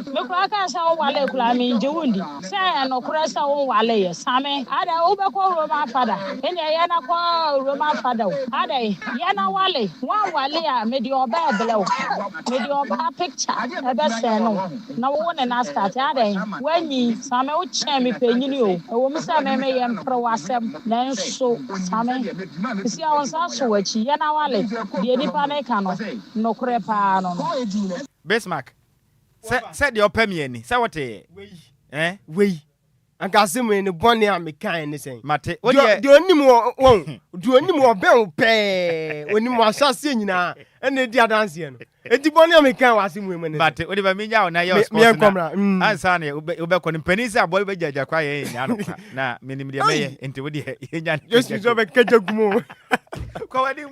me kura ka sa o wale kula me nje wundi say no kure sa o wale ye Sammy ada obe ko Roma fada ene ya na ko Roma fada adai yana wale a me di oba ebele me di oba picture ebe se no na wo ne na start adai wanyi Sammy wo che me penyini o wo mi se me ye mpro wasem na nso Sammy si a won sa so wachi yana wale di nipa na ka no kure pa no Bismarck se de opemi ani se wote wei anka asemu ne bone a mekan ne sen mate wo de onim wo ben pe onim asase nyina ene di adanse no edi bone a mekan wa asemu mu ne mate wo de ba menya na your sports na ansa na ube ko ne penisi aboy be jaja kwa ye nya no na menim de meye enti wo de nya just so be kajagumo ko wadi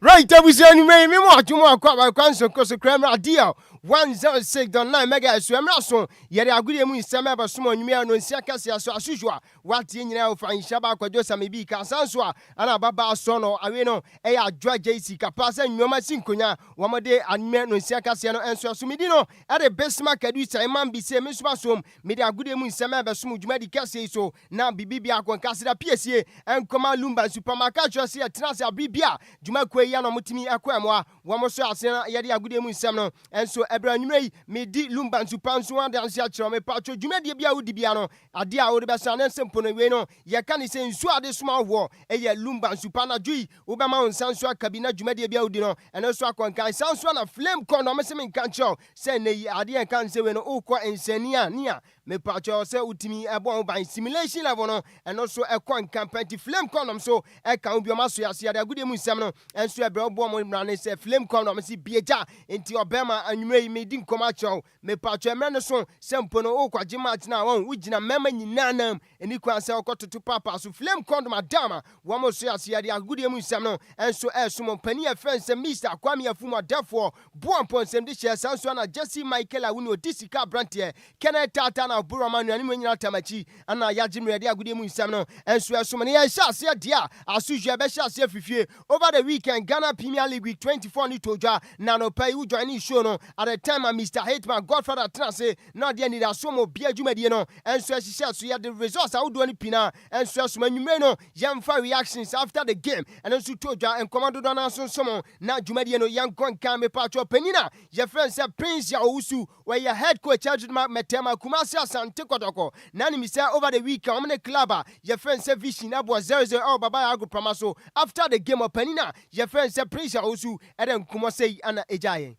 right abusi ani me mo atumo akwa nso koso krama dia 106.9 megahertz emraso yere agudie mu nsema ba somo nwumia no nsia kase aso asujwa watie nyina ofa Nhyiraba Kwadwo Sammy bi ka sanso a ana baba so no awe no eya Adjoa Agyei Sikapa sa nwoma sinkonya womode anme no nsia kase no enso asumidi no ere besma kadu sai man bi se mesuma som mede agudie mu nsema ba somo dwuma di kase so na bibibi akonkase da piesie enkoma Lumba supermarket jose atenase abibia dwuma kwai ya no mutimi akwamwa womoso asena yede agudie mu nsem no enso ebra nwumrei medi Lumba superanso adanse akira me pacho dwuma die bia wodi bia no ade a wode besa na nsem pono we no ye ka ni se nsu ade soma wo eye Lumba supana jui wo be ma onsanso akabina dwuma die bia wodi no eno so akonkan sanso na flame con no mesem nkan cho se ne ade en kan se we no ukọ ensania nia me pacho se utimi ebo ban simulation level no eno so ekon campaign flame condom so e kan obi o maso ya se ade agudie mu nsem no enso ebra obo mo mra ne se flame condom si bieja enti obema anwumre me di nkoma cho me pacho emre ne so sempo no ukwaje match na won ugina mema nyinanam eni kwa se okototo papa so flame condom adama wo mo so ya se ade agudie mu nsem no enso esumo pani afense Mr. Kwame Afumo defo buampon sem di share sanso na Jesse Michael Awuni odisika brantie Kenetata na Burama no ani nyina tamachi ana yagimre ade agudie mu nsem no enso esumo ne ya hyase dia asujua be hyase fifie over the weekend Ghana Premier League week 24 ni toja na no pay who join show no at the time Mr. Hateman Godfather Transe na dia ni da somo bia dwumadie no enso ehye so ya the results awudo ni pina enso esumo nwumre no yamfa reactions after the game and enso toja en commando do na sonsomo na dwumadie no yankon kan me pacho penina ye friend say Prince ya Owusu where your head coach Adjoa Metema Kumasi Asante Kotoko na ni say over the weekend omne club your friend say Vision abo 0-0 oh baba ya go promaso after the game of penina your friend say Prince ya Owusu eden kumase ana ejaye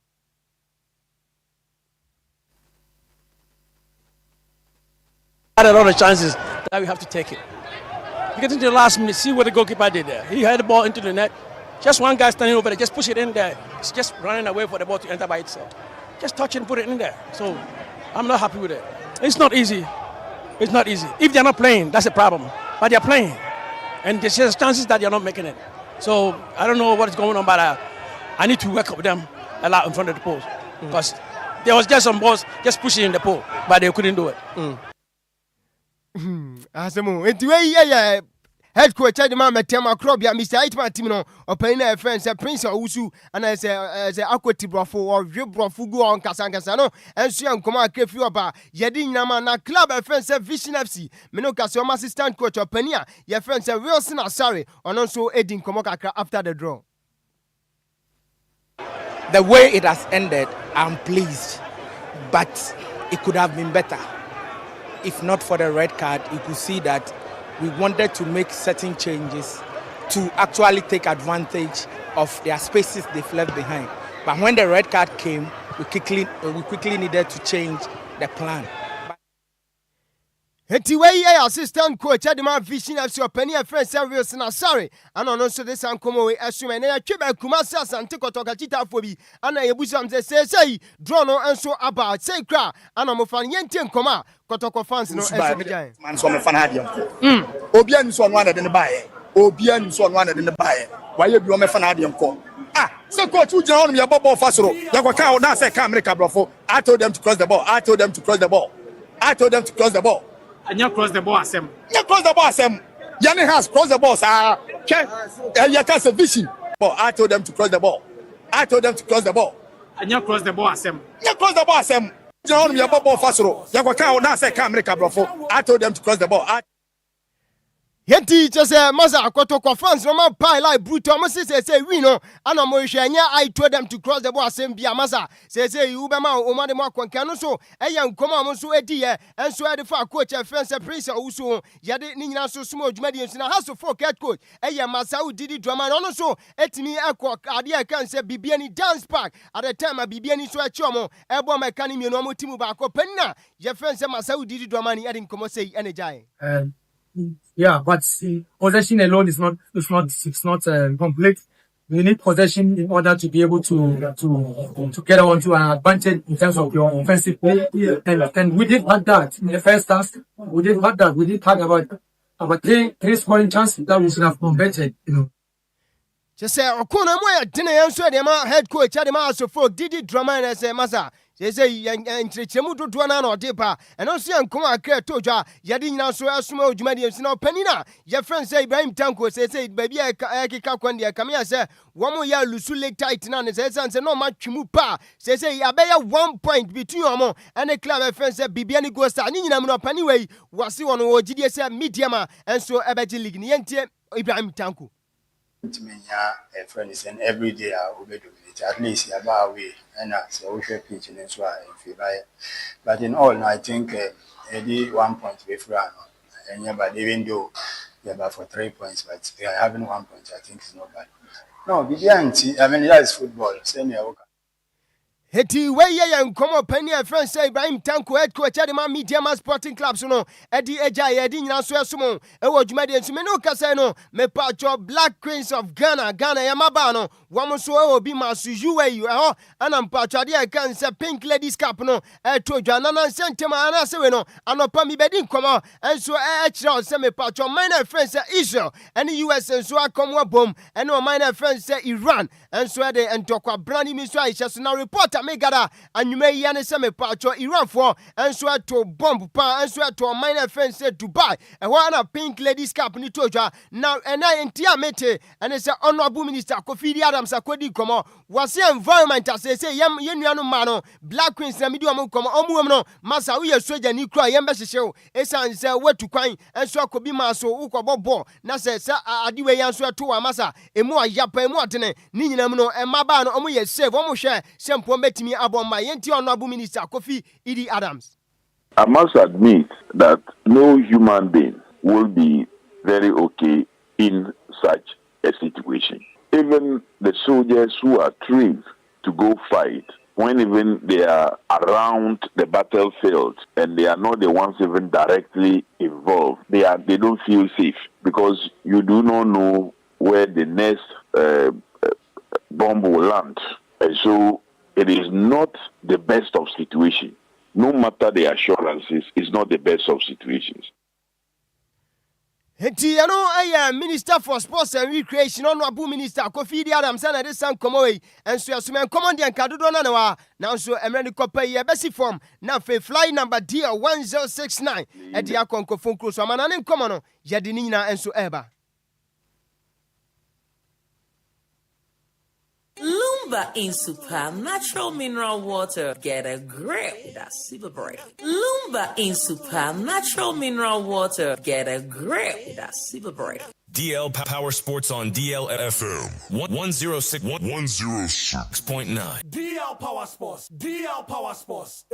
had a lot of chances that we have to take it. You get into the last minute, see what the goalkeeper did there. He had the ball into the net. Just one guy standing over there, just push it in there. It's just running away for the ball to enter by itself. Just touch it and put it in there. So I'm not happy with it. It's not easy. It's not easy. If they're not playing, that's a problem. But they're playing. And there's just chances that they're not making it. So I don't know what is going on, but I need to work with them a lot in front of the post. Because there was just some balls just pushing in the pole, but they couldn't do it. Asemo enti we yeah head coach Adjoa Metema Krobia Mr. Hateman team no opena friend say Prince Owusu and say akwati brofo or brofo go on kasankasa no enso yankoma akefi oba yedi nyama na club friend say Vision FC me no kase o assistant coach openia your friend say Wilson Asare ono so edin komo kakra after the draw. The way it has ended, I'm pleased, but it could have been better. If not for the red card, you could see that we wanted to make certain changes to actually take advantage of their spaces they've left behind. But when the red card came, we quickly needed to change the plan. Eti we assistant coach Adjoa Vision FC openia friend say Wilson Asare and on so this ankomo we assume na tweba Kumasi Asante Kotoko chitafo bi ana yebusam say draw no enso about say kra ana mo fan yenti nkoma Kotoko fans no enso bejan man so me fan ha dem obi an so no ana de ne baaye obi an so no ana de ne baaye waye bi o me fan ha dem ko so coach who jina on me ball fasoro yakwaka na say ka America brofo. I told them to cross the ball. I told them to cross the ball. And you cross the ball as him. Yanni has crossed the ball, sir. You can't say Vision. But I told them to cross the ball. And you cross the ball as him. You know me ball fasoro. Yakwaka na say ka America brofo. I told them to cross the ball. Yenti just Maza Kotoko fans no man pie like brutal. Must say we know. Ana mo I told them to cross the ball same bia Maza. Say you be ma o ma de mo kwankano so. Eyan koma mo so edi ye. Enso e fa coach Prince Owusu. Yade ni nyina so sumo dwumadi enso na house for head coach. Eyan Masau didi drama no so. Etimi ekọ ade e kan say bibia ni dance park. At the time bibia ni so e chomo. Ebo mekani mienu mo timu ba ko penna. Ye friend say Masau didi drama ni edin komo say energy. Yeah, but possession alone is not complete. We need possession in order to be able to get onto an advantage in terms of your offensive play. And we did have that in the first half. We did have about three scoring chances that we should have converted. Just say okuna moya dine yanso de ma head coach ade ma so for didi drama na say masa say nkyerɛkyerɛmu dodoɔ no na ɔde pa ɛno nso yɛ nkɔmmɔ akra to dwa yɛde nyina nso asoma odwumadi nso na ɔpanin a yɛfrɛ sɛ Ibrahim Tanko sɛ baabi a ɛkeka kwan deɛ kame sɛ wɔn yɛ lusu lake tight na ne sɛ no matwe mu pa sɛ abɛyɛ 1 point between wɔn ɛne club ɛfrɛ sɛ bibia ne go star ne nyina mu no ɔpanin wei wɔse wɔn wɔ gyidie sɛ medium a ɛnso ɛbɛgye league ne yɛntie Ibrahim Tanko. A friend is an everyday at least about way and so we should pitch in this way but in all I think 1 point before and but even though about for 3 points but having 1 point I think is not bad. No, I mean that is football. Same here. Heti weye ya nkomo pani a friend say Ibrahim Tanko head coach at the Media Sporting Club so no Edi Agyei edi nyina so esumo e wo dwumade nso me no kasa no me pacho Black Queens of Ghana ya maba no wom so e obi masu UAE ho ana mpacho de e kan say Pink Ladies Cup no e to dwana na nsentema ana se we no anopa mi bedi nkomo enso e kire say me pacho minor friend say Israel and US enso akomwa bom and o minor friend say Iran enso de entokwa brandi mi so aisha so na reporter Megada and you may yan some pacho Iran for and so to bomb pa and so to minor friends said Dubai and one of Pink Ladies Cup ni toja now and I entia mete and it's a honorable minister Kofi Adams akodi komo was environment as say yam yenuano mano Black Queens na media mo komo omu no masa we soja ni kra yembe hyehyɛ esan say wetu kwan and so akobi maso ukobɔ na say adiwe yan so to wa masa emu ayapa emu atene ni nyinam no emaba no omu ye save omu hwɛ sempo Timi Aboma, Yenti Honorable Minister Kofi Idi Adams. I must admit that no human being will be very okay in such a situation. Even the soldiers who are trained to go fight, when even they are around the battlefield and they are not the ones even directly involved, they don't feel safe because you do not know where the next bomb will land. And so it is not the best of situations. No matter the assurances, it's not the best of situations. Minister for Sports and Recreation, Honorable Minister Kofi Adams, and this son come away, and so as men command and Kadudona now so America pay a basic form. Now for fly number DL1069 at the Akonko phone cruise, a man and common, Jadinina and so ever. Lumba in super natural mineral water. Get a grip with that super break. Lumba in super natural mineral water. Get a grip with that super break. DL Power Sports on DLFM 106.9. DL Power Sports. DL Power Sports.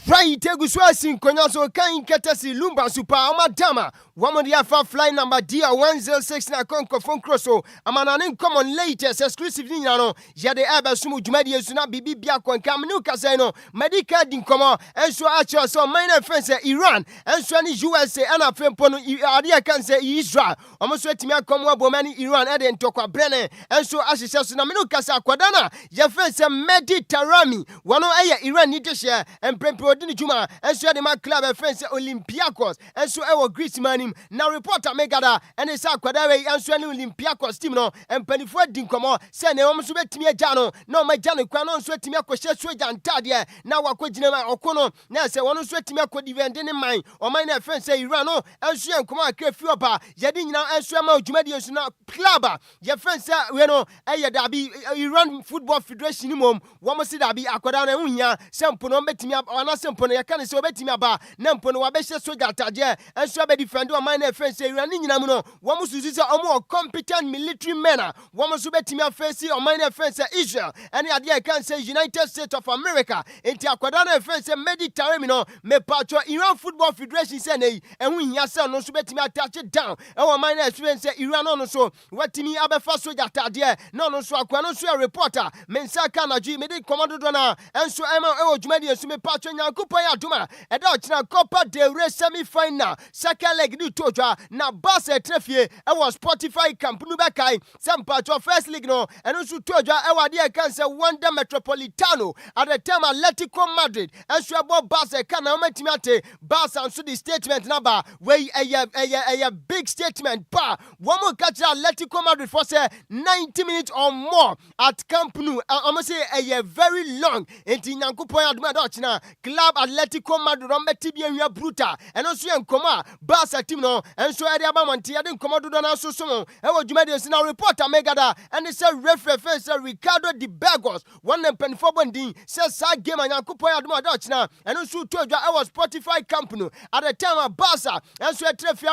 Right, Teguswasin, Konyaso, Kain Katasi, Lumba, Super, Amadama, Wamodia fly number DR106 na Conco phone crosso, Amanan common latest exclusive Nino, Jade Abba Sumu Jumedia Suna Bibi Biako and Kaminu Casino, Medica Dincomo, and so Achos, so minor friends Iran, and Swani USA, and a Fempono, Adia can say Israel, almost Wetimia Comwa Bomani, Iran, Eden Tokwa Brennan, and so Ashes Naminu Casa Quadana, Jeffens Mediterranean, one Iran need to share and Prodini Juma, and so the man club friends Olympiacos, and so our Greece man now reporter Megada, and it's a Quadawe, and so Olympiacos team no, and Pennyford Dincomo, send a almost Timia Jano, no my Jano Quanon Swetimia Sweden and Tadia, now a Quajina Okono, now say one Swetimia Quadivan in mind, or my friends say Irano, and so come on, Kefuapa, Yadina, and Swamo Jumadius now Klaba, your friends say, Reno, Ayadabi, Iran Football Federation, one must see that be Aquadana Unia, some Ponometimia. Simple, I can't so bet me about Nampono Wabesha Soja Tadia, and so be defend my friends say running in Amuno, one must use a more competent military manner, one must bet me a face or minor friends Israel, and the idea can say United States of America, into Aquadana friends and Mediterranean, me patro Iran Football Federation Senate, and when your son no bet me touch it down, our minor friends say Iran on so, what to me Abefa Soja Tadia, no so Aquano so a reporter, Mensaka Naji, Medi Commando Dona, and so Emma Ojmedi, so me patron. nyankopon ya duma e da ochina Copa del Rey semi-final second leg ni tojwa na Barca trefie e was Spotify camp nu be kai sempa to first league no eno su tojwa e wade e kan se Wanda Metropolitano at the time Atletico Madrid and so about Barca can o matimi ate Barca and so the statement number wey a big statement pa one more catch Atletico Madrid for say 90 minutes or more at Camp Nou almost say a very long enti nyankopon aduma da ochina club Atletico Madrid on beti bia hia brutal and also enkoma Barca team no and so area ba monte ade nkoma do na so so e wo dwuma de na reporter megada and say referee say Ricardo de Burgos one pen for bonding says sa game nyankopon aduma da ochina and also tojwa e was Spotify Camp Nou at the time Barca and so trefia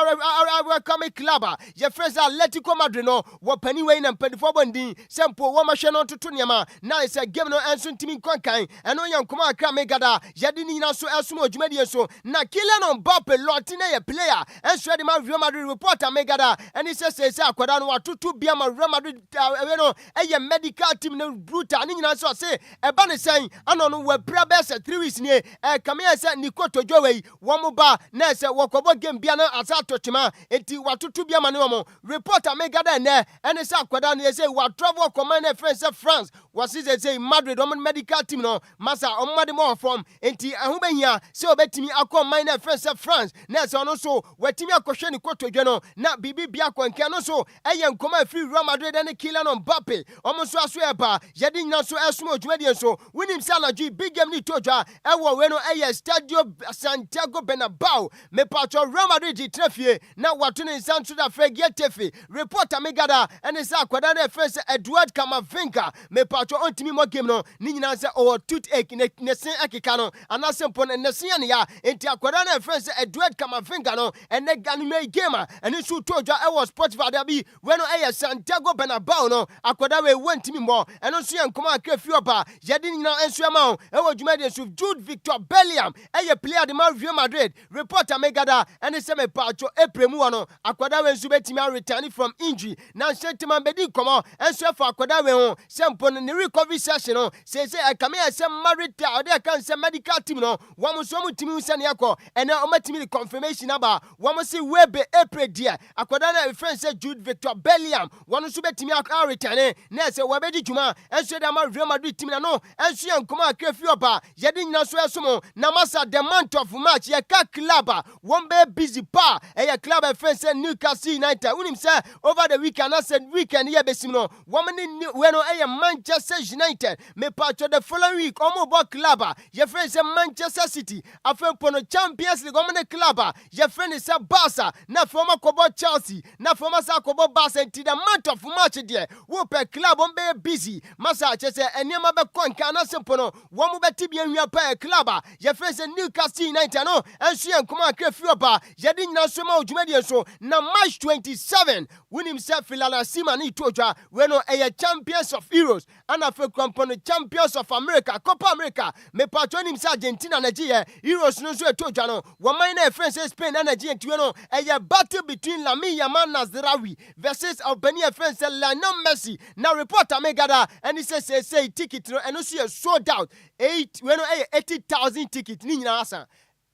welcome club ye friends Atletico Madrid no wo pani we na pen for bonding sempo wo ma hwe no toto niama na say game no enso ntimi kwankan eno yankoma akra megada yedi ni na so esum odwumadi so na Kylian Mbappe Lotine ye player enso de ma Real Madrid reporter megada and he says akwada no watoto bia ma Real Madrid we no eye medical team no brutal ni nyina so say e ba ne sen ano no we bra be say 3 weeks ni kame say Nikoto Jowe wo mo ba na say wokobo game bia na asa tochima enti watoto bia ma ne wo reporter megada ne and say akwada no say wa travel command friends France was say Madrid on medical team no masa on made more from enti ehun behia say obetimi akọ minor friends France na say no so wetimi akohwe Nikoto Jowe no na bibi bia kwanka no so eye nkoma free Real Madrid and Kylian Mbappe omo so aso eba yedi nyina so esum odwumadi so winim say anaju big game ni tojwa ewo we no eye Stadio Santiago Bernabeu me patro Real Madrid trefie na wato ne nsanso da Fregetefe reporter megada and say akwada na friends Edward Camavinga me patro ontimi mo game no ni nyina say o toothache ne sen akeka no anasempo ne sen ne ya enti akwada na friends Edward Camavinga no ene ganu me game and so tojwa e was Spotify da bi we no eye Santiago Bernabeu no akwada we wantimi mo eno so yankoma akafi oba yedi nyina enso ma o e wo dwumade so Jude Victor Bellingham eye player de Real Madrid reporter megada and say me patro epremu no akwada we nso betimi return from injury na shetima bedi komo enso fa akwada we ho sempo ne recovery session no say kame say marita ode kan say medical team no wo so mutimi se ne yakọ ene o matimi confirmation aba wo say webe April dia akwada na friend say Jude Victor Bellingham wo so betimi return na say we bedi juma enso da Real Madrid team na no enso yankoma akafi oba yedi nyina so esomo na masa the month of March ye ka club won be busy pa e club friend say Newcastle United unim say over the weekend I said weekend ye besim no woman we no Manchester United me patcho the following week omo bo club ye friend say Manchester City afempo no Champions League omo club ye friend say Barca na former kobo Chelsea na former sa kobo Barca until the month of March there wo pe club on be busy masa che say eniema be konka na sempo no wo mo beti bia hwia pa club ye friend say Newcastle United no enso yankoma akafi oba ye di nyina so ma odwumadi so na March 27 win himself Filala Sima ni tojwa we no champions of Euros and afa kwampo champions of America Copa America me patron himself Argentina Nigeria Euros no so tojwa no wo man na France Spain na Nigeria tiwe no battle between Lamine Yamal Nasraoui versus Albania France Lionel Messi na reporter megada and he say ticket no and so sold out 80,000 tickets ni nyina asa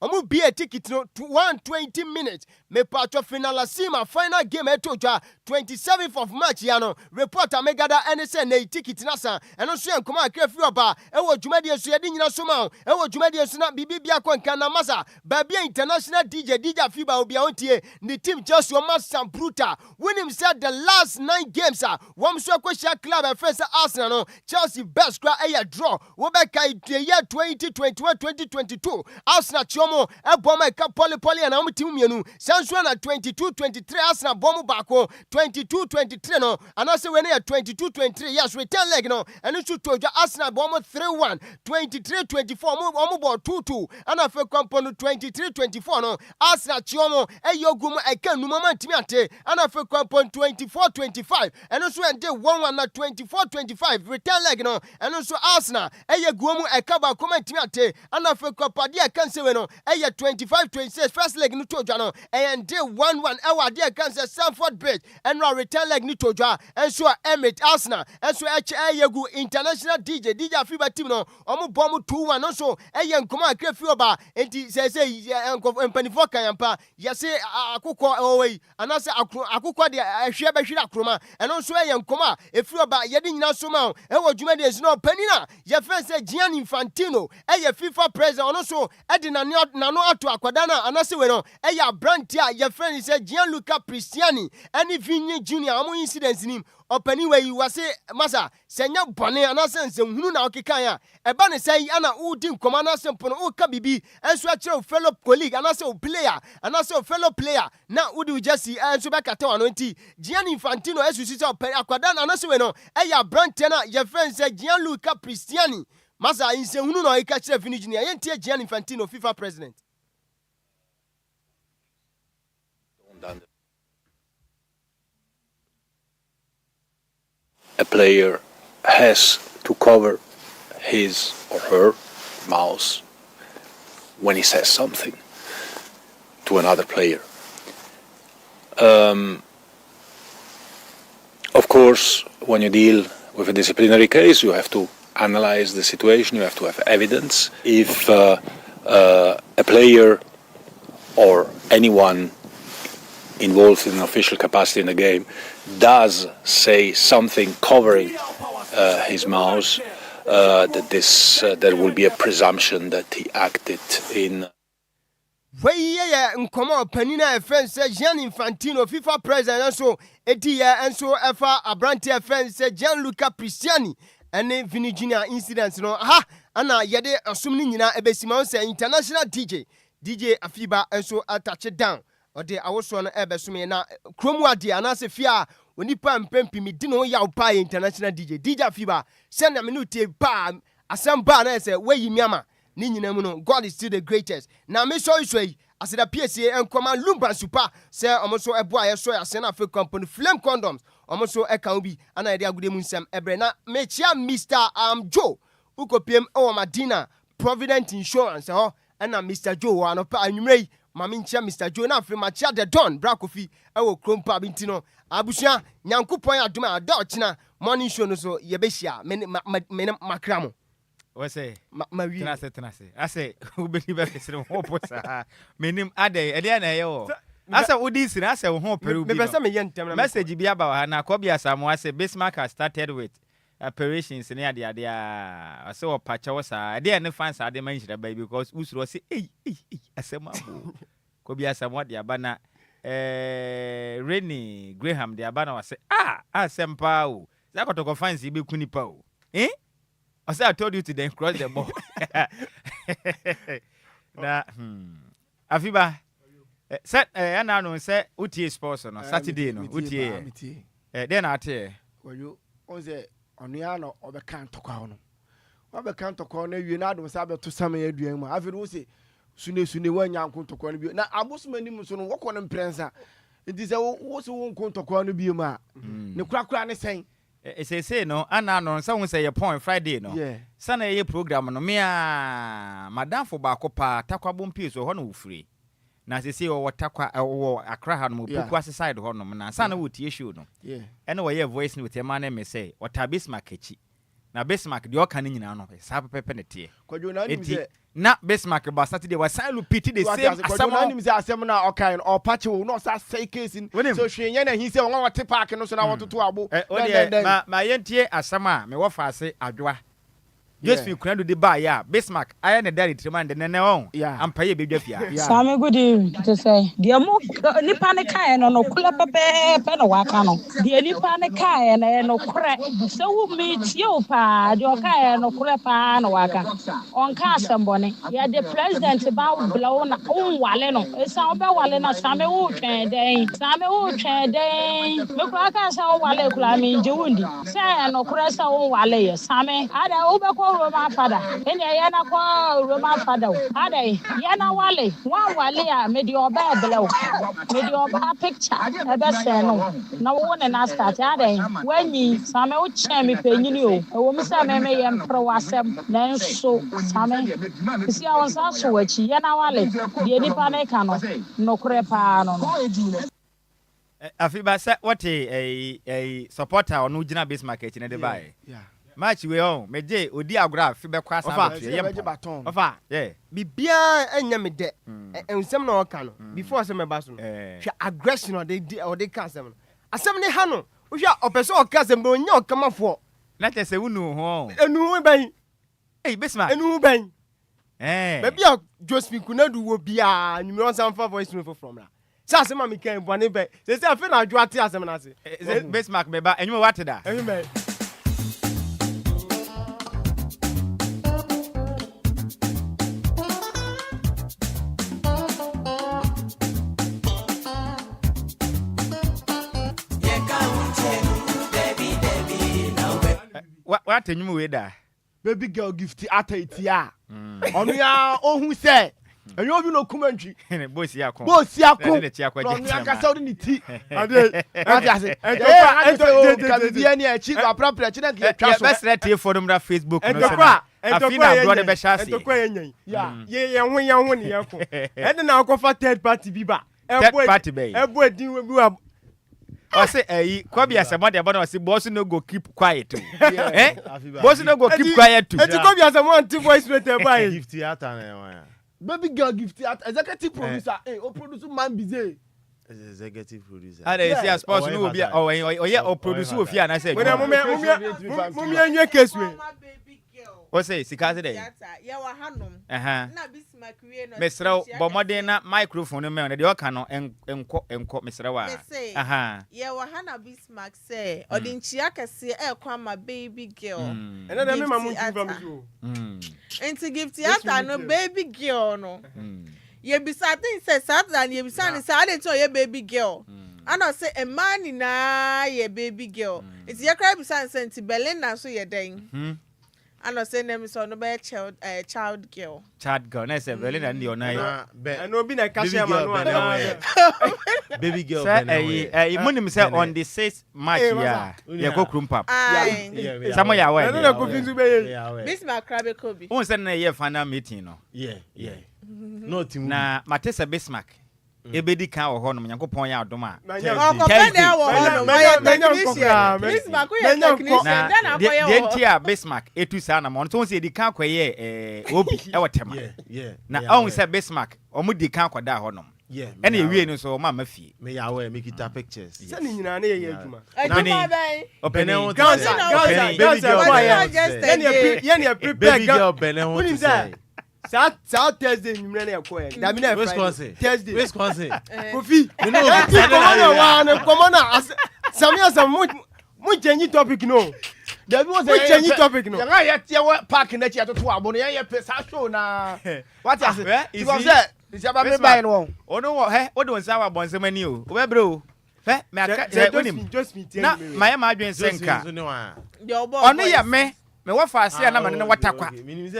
omu be a ticket no 120 minutes me patro final sima final game etoja 27th of March yano reporter megada and say na ticket nasa eno so enkoma akafi oba e wo dwumade so yedi nyina so ma e wo dwumade so na bibia kwanka na masa babia international DJ Fiba obi a ontie ni team just o Master Bruta when him said the last 9 games wom so kwashia club first Arsenal no Chelsea best cra e draw wo be kai year 2021-2022 Arsenal Eboma ka poli na umtimu mienu Sansua na 22-23 Arsenal bomu bako 22-23 no anase wene ya 22-23 yes return leg no enu su toja Arsenal bomu 3-1 23-24 omu bo 2-2 ana fe kwampono 23-24 no Arsenal chiomo eyogum eka numama ntimi ate ana fe kwampono 24-25 enu su ende 1-1 na 24-25 return leg no enu su Arsenal eyegumu eka ba koma ntimi ate ana fe kwapadi eka nsewe no 25-26 first leg no tojwa no and day 1-1 ewa dia cancer Stamford Bridge enra return leg ni tojwa enso Emirates Arsenal enso yegu international DJ Afiba team no omo bom 2-1 no so enkomo akra fi oba enti say empanifo kan yampa yese akukọ owei anase akukọ de ahwe behwira kroma eno so enkomo a efi oba yedi nyina so ma ewo dwuma de no panina ye fe say Gianni Infantino FIFA president ono so edi na no ato akwada na anase we no brand a ye friend say Gianluca Cristiani any Vinny Junior amo incidents nim opani we you say masa senya bone anase nsehunu na okekan a eba ne say ana udi nkoma na sempo no o ka bibi enso a kire fellow colleague anase o player anase o fellow player na udi jesi enso be kata wano nti Gianni Infantino esusi say opani akwada na anase we no brand na ye friend say Gianluca Cristiani masa nsehunu na okekan kire Vinny Junior yentie Gianni Infantino FIFA president. A player has to cover his or her mouth when he says something to another player. Of course, when you deal with a disciplinary case, you have to analyze the situation, you have to have evidence. If a player or anyone involved in an official capacity in the game does say something covering his mouth, there will be a presumption that he acted in. Nkomo panina friend say Gianni Infantino FIFA president so enso efa abrante friend say Gianluca Cristiani and Vinny Junior incidents no ana yede asumni nyina ebesima say international DJ Afiba enso attach down ode awoso no ebesume na kromwade anase fia onipa mpempimi di no ya upa international DJ Afiba send na minute pa asamba na say we yimiama ni nyina mu no God is still the greatest na me so isoi aseda PSA enkoma Lumba super say omoso eboa yeso ya se na fe company Flame Condoms omoso eka obi ana ide agude mu nsem ebre na me chia Mr. Joe ukopiem o Madina Provident Insurance ana Mr. Joe anopa anwumrei mami nchia Mr. Joe na afre machia the Don Brakofi ewo krompa bintino abusua nyankopon adoma adọchina morning show no so yebehia me makramo wese tenase ase ubeni ba kesere ho posa menim ade na yewo asa udi sire ase ho peru bi message bi aba ha na kobia samu ase Bismarck has started with operations ne ade ase o pacha wo sa ade ne fans ade man hira bai because usuro se asema bo kobia samu ade aba na Rennie Graham de aba na wase asempa o zakotoko fans be kunipa o I said I told you to then cross the ball. Na Afiba set na no say utie sports no Saturday no utie then ate you on say onua no obekan tokwa no obekan tokwa no wie na adom say abeto saman aduan mu afi no say sune wanya nkon tokwa no bi na abosomani mu so no wokọ no prensa nti say wo so nkon tokwa no bi mu a ne krakra ne sen say no ana no say won say your point Friday no sana ye program no me madam for ba kopa takwa bompi so ho no wufure na say wo takwa wo akra ha no poku aside ho no na sana wo tie show no ene wo ye voice no te man me say wata Bismarck echi na Bismarck de oka ni nyina no sa pepe ne tie kwadwo na nim say na Bismarck ba Saturday was say repeat the same asam na nim say asam na oka no opache wo no sa say case so hwenye na hin say won wote park no so na wototo abo ma yentie asama me wo fa ase Adjoa Just feel kuna do the buy ya Bismarck I na daddy trema de nene on ampaye bedwa fia Sammy good evening to say the mo nipa ne kai no kula pepe no waka no the nipa ne kai no kure so wo meet you pa the kai no kure pa no waka on ka sambone ya the president ba blow na on wale no e sa oba wale na Sammy wo twen den me kura ka sa wale kula mi njundi say no kure sa on wale ye Sammy ada oba Roman father ene yana kwa Roman father adai yana wale wan wale ya medi oba ebele medi oba picture ebe se no na wo na start adai wanyi Sammy wo che me penyini o wo mi se me ye mpro wasem na nso Sammy isi awon sa so wachi yana wale de nipa na ka no kure pa no Afiba say what a supporter or no Gina Bismarck in the buy. Yeah. Match we on me dey odi agora Fiba kwasa baton. Ofa. Yeah. Bibia enya me de. Ensem na oka no. Before say me ba so no. Hwe aggression or they can say no. Asem ne ha no. Wo hwe opeso oka say me onya okamafo. Na te say wunu ho. Enu ban. Hey Bismarck. Enu ban. Baby a Josephine Kunadu wo bia nyumro san fa voice no from la. Say asem am kan bone be. Say afi na Adjoa ate asem na say. Bismarck me ba enyu what da. Enyu me. What enyu we da. Baby girl gift ata itia. Onu ya ohun say. Enyo obi no commentary. Boss ya kon. No ya ka say ni ti. Ade. What ya say? Ento ka bi ani achi apra president le twa so. Best let for them that Facebook no say. Afina bro de be shase. Ento kwa yenyan. Ya. Ye ho ne ye ko. E de na akofa third party bi ba. Third party be. Ebo edin we bi wa. I say, Kobe as a mother, but I say, boss no go keep quiet too. Boss no go keep quiet too. And Kobe as a man, two voice better by gift theater. Baby girl gift theater. Executive producer, o producer man busy. Executive producer. And they say, as possible, will be or producer of here. And I say, when I'm case way. What say, Sikasi day? Yeah, Hanum. Mr. Bomodena microphone, man, the Okano and Mr. Wa. Yeah, Hannah Bismarck say, or didn't Chiaka say, my baby girl. And then I'm moving from you. And to give theater no baby girl, no. You be certain says Saturday, you be saying, I didn't tell your baby girl. And I say, a man in a baby girl. It's your crab science and Berlin, so you're dying. And I say name is on the child girl. Child girl, I say Berlin and the honor. And no be a cashier baby girl. Say, money myself on the 6th March, yeah. You go crump. Some of your way. I don't know. Miss my crabby Kobe. Won't send a year final meeting, no? Yeah. No, Tim. Na Matessa Bismarck. Ebedi kan wo ho no nyanko pon ya adoma. Bismarck etu sa na mo so se edi kan kwaye obi e wotema. Na on se Bismarck omu di kan kwada ho no. Ena ewie no so ma mafie. Me ya we make it pictures. Se ni nyina na ye adwuma. Opening. Baby girl bene ho. South Thursday you na yakoya. Da mi na Friday. Thursday. Wisconsin. Kofi. Come on. Samia some mo change topic no. Da bi was change topic no. Ya ya park na chi atoto abo no ya pesa show na. What is it? Because is ya ba me buy no. Ono wo he wo de won sa wa bonsem ani o. Wo be bro. He me aka just me na my ma adwen senka. Ono ya me wa fa ase na mane na watakwa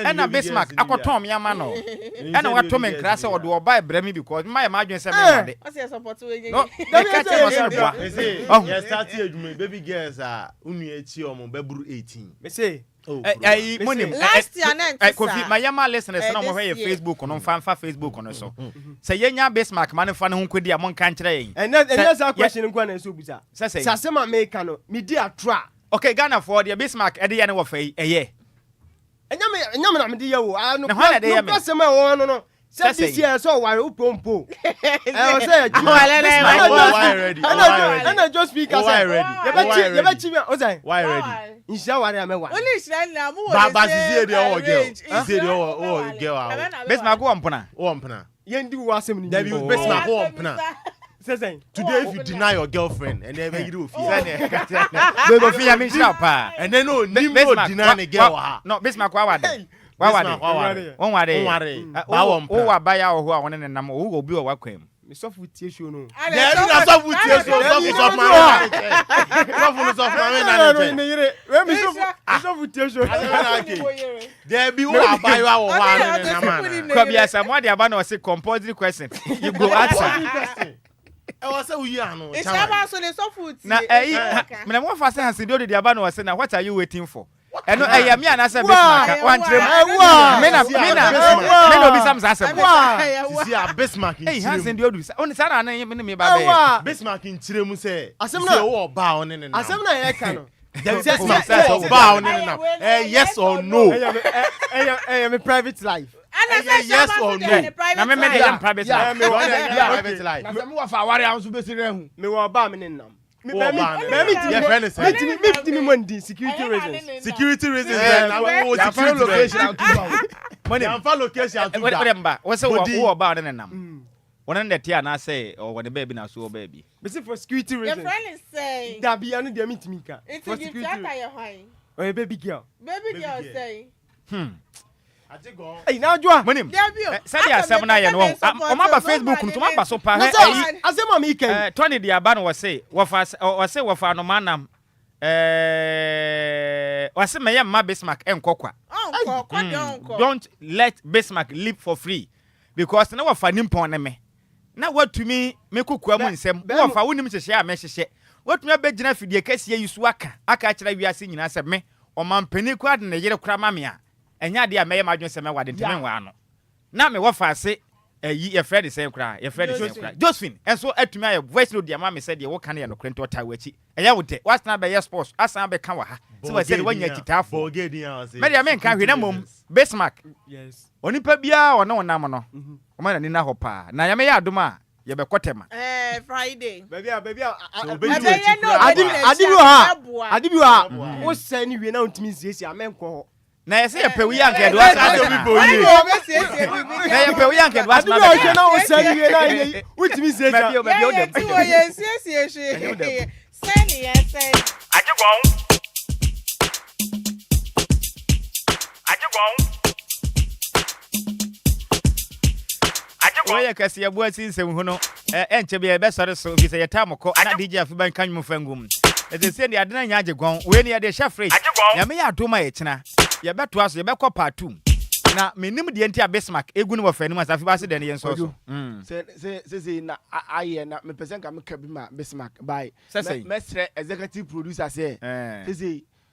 ena Bismarck akotom ya ma no ena wato men krase wo do buy bremi because my adwen se me made o se support we yen no e ka che mo so boa yes start adwuma baby girls a unu echi o mo beburu 18 me say monim last year na Kofi my yama listeners na mo hwe Facebook no fa Facebook no so se yenya Bismarck man fa ne ho kwedi a mo kan kire yen and that's a question nkwa na so busa say sasema make no me di atra. Okay, Ghana for the Bismarck ede ya ne wo fa eye. Enyame na me di ye wo. No person me wo no. Say this year so why upompo. I say why ready? And I just speak as why ready? You bet you say why ready? Insha worry am wa. Only Israel na mo. Baba see the old girl. See the girl. Bismarck wo mpona. Wo mpona. Yendi wo asem ni. There be Bismarck wo mpona. Today if you deny your girlfriend and then you do baby feel me sharp and then no deny the girl. No Bismarck wa wade. Won wade. O wa ba ya ho a won ne nam o obi o wakwam. Me sofu tie show no. There is sofu tie show sofu sofu tie show. There be who abayo wo wa ne nam na. Kobi asamo de aba na o say compulsory question. You go answer. I was say we are no. It's about so the soft food. Na me na mo fa say hansi do de aba na o say na what are you waiting for? eno eya me anasa Bismarck wan trem me no bi sam asem sisi a Bismarck hey Hansen de odu on sa na me ba be Bismarck ntiremu se asem na wo ba on ne na asem na ye ka no yes or no me private life yes or no na me dey private life private life na me wa fa ware an so be sire hu me wo ba me nenam me security reasons na wo security location money am fa location to that remember we say wo ba on nenam one that here na say or when the baby na so baby be for security reasons your friend is saying that be anu dey meet me ka for security oh baby girl say hey na Adjoa monim say asem na ye no o ma ba Facebook no to ma ba so pa asem ma me ken 20 dia ba no we say wo fa no manam we say me ye ma Bismarck enkokwa don't let Bismarck live for free because na wo fa nimpon ne me na watumi me kokua mu nsem wo fa wonim hyehye a me hyehye watumi abegina fidie kase yisu aka kira wiase nyina se me o mampani kwa de ne yere kura mame a enya de a meye madwen se me wade nteme nwa no na me wo fa ase yi ye Fred say kura ye Fred say kura Josephine enso atumi aye voice note de mame se de wo kan ye no krento ta wachi eya wo de wasna be yes sports asan be kan wa ha se we say de wanya kitafo me de me kan hwe na mom Bismarck yes onipa bia one wonam no o ma na ni na ho pa na ya me ya adoma ye be kotema Friday baby adibi ha wo say ni wie na ontimi siesie amenko na ye say ye pe wi anke do asa do bi boye na ye pe wi anke do asa na na wo say ni wie na ontimi siesie baby o dem ti wo ye siesie hwe say ni ye say Agyei Oya kasi ya bua sinse hu no enche bia be sore so bi se yeta moko na DJ afiban kan mu fangum e se ndi adena nya Agyei we ne ya de chef fresh ya me ya adoma ye kina ye beto aso ye be ko part 2 na menim de enti a Bismarck egu no wofani ma safi ba se de ne yenso so se na aye na me person ka me ka bi ma Bismarck bye mestre executive producer say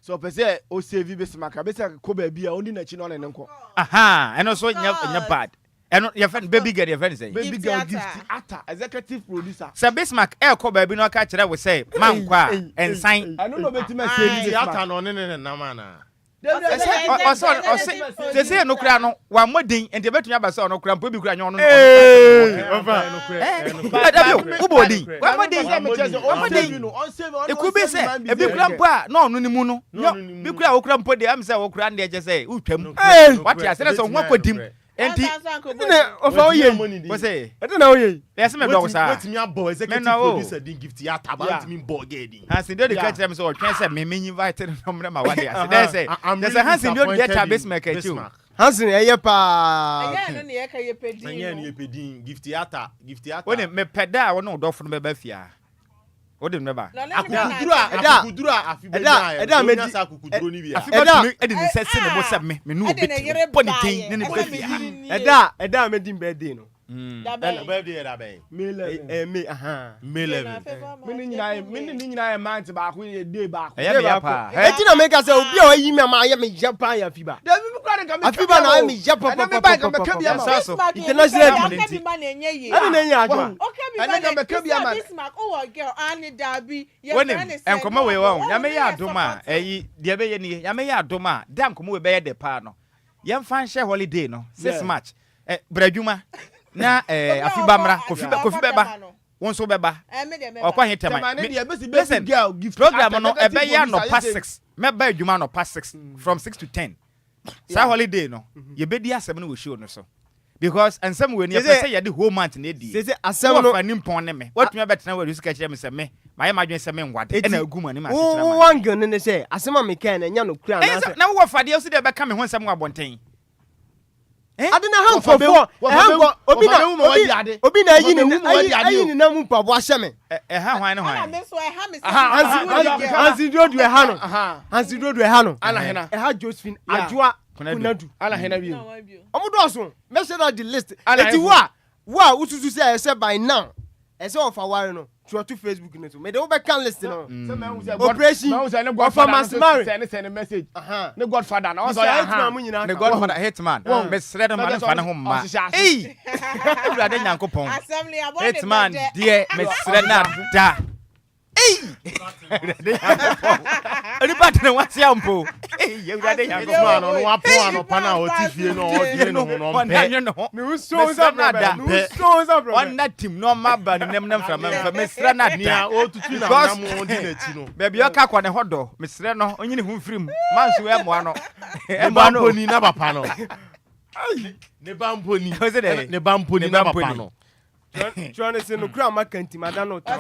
so person o save Bismarck Bismarck ko ba bia oni na chi no ne nko aha eno so nya bad eno your friend baby girl your friend say baby girl gift actor executive producer Sir Bismarck ko ba bi no ka kire we say man kwa ensan I no beti me say theater no ne na mana se no kura no wa modin ente betumi abasa no kura mpo bi kura nyo no ubodin wa modin e ku be se e bi kura mpo a no no ni mu no bi kura wo kura mpo de am se wo kura nde je se utwam wati asere so ho kodim enti ne ofa oye wo say na oye yes me do sa wetimi abo executive producer din gift ya taba me bo gedi Hansen de ka kire me so twen se me invite no mre ma wade ase dey say there's a Hansen de get Bismarck too Hansen eye pa aya no ne ye ka ye pedin anya ne ye pedin gift ya woni me peda wo no dofo no be ba fia wodi me ba akukuduru afibe na me di akukuduru ni bia afibe edi ni sese ne mo se me no be ponitin ne be fia eda me di birthday no birthday da be me aha me ni nyina month ba ko day ba ko e ti na me ka se obi a yi me ma ye me japan ya fiba afiba na me japan international Bismarck oh girl ani dabi ye enkomo we won ya me ya adoma eyi de be ye ni ya me ya adoma da enkomo we be ye de pa no ye mfa nhye holiday no 6 March bradwuma na afiba mra kofi beba won so beba okwa hitema listen program no ebe ya no past 6 meba adwuma no past 6 from 6 to 10 sa holiday no ye bedi asem no we show no so because and some when you say you the whole month na di say asem no fani mpon ne me watumi betena we rusu ka kire me se me my madwen se me nwade e na aguma ni ma se kire ma wangan ne say asem ma me kan na nya no kura na wo fade o se de be ka me ho nsem wabonten adena han for obi na ayi ni na mu pabo ahye me ha hwan ne hwan Hansi Dodo ha no Hansi Dodo ha no ala hena ha Josephine Adjoa Kunadu ala hena bi omodo so me say that the list eti wo ususu say by now e say of aware no try to Facebook no so me dey over can listen no operation for Mass Mary send message ne godfather na so ne godfather hitman me sre no man fa ne ho ma ewurade nyankopon hitman die me sre na da onipa tene wase ampo ewurade nyankopon no wapo pana otifie no odie no ho no me so bro onna tim no maba nem fra me sre na da otutu na na mo odi na chi no baby o ka kwa ne hodo me sre no onyine hu mfirim manso e moa no e ba no ni na papa no ne ba mponi na papa no Johnny say no kura makanti madano ta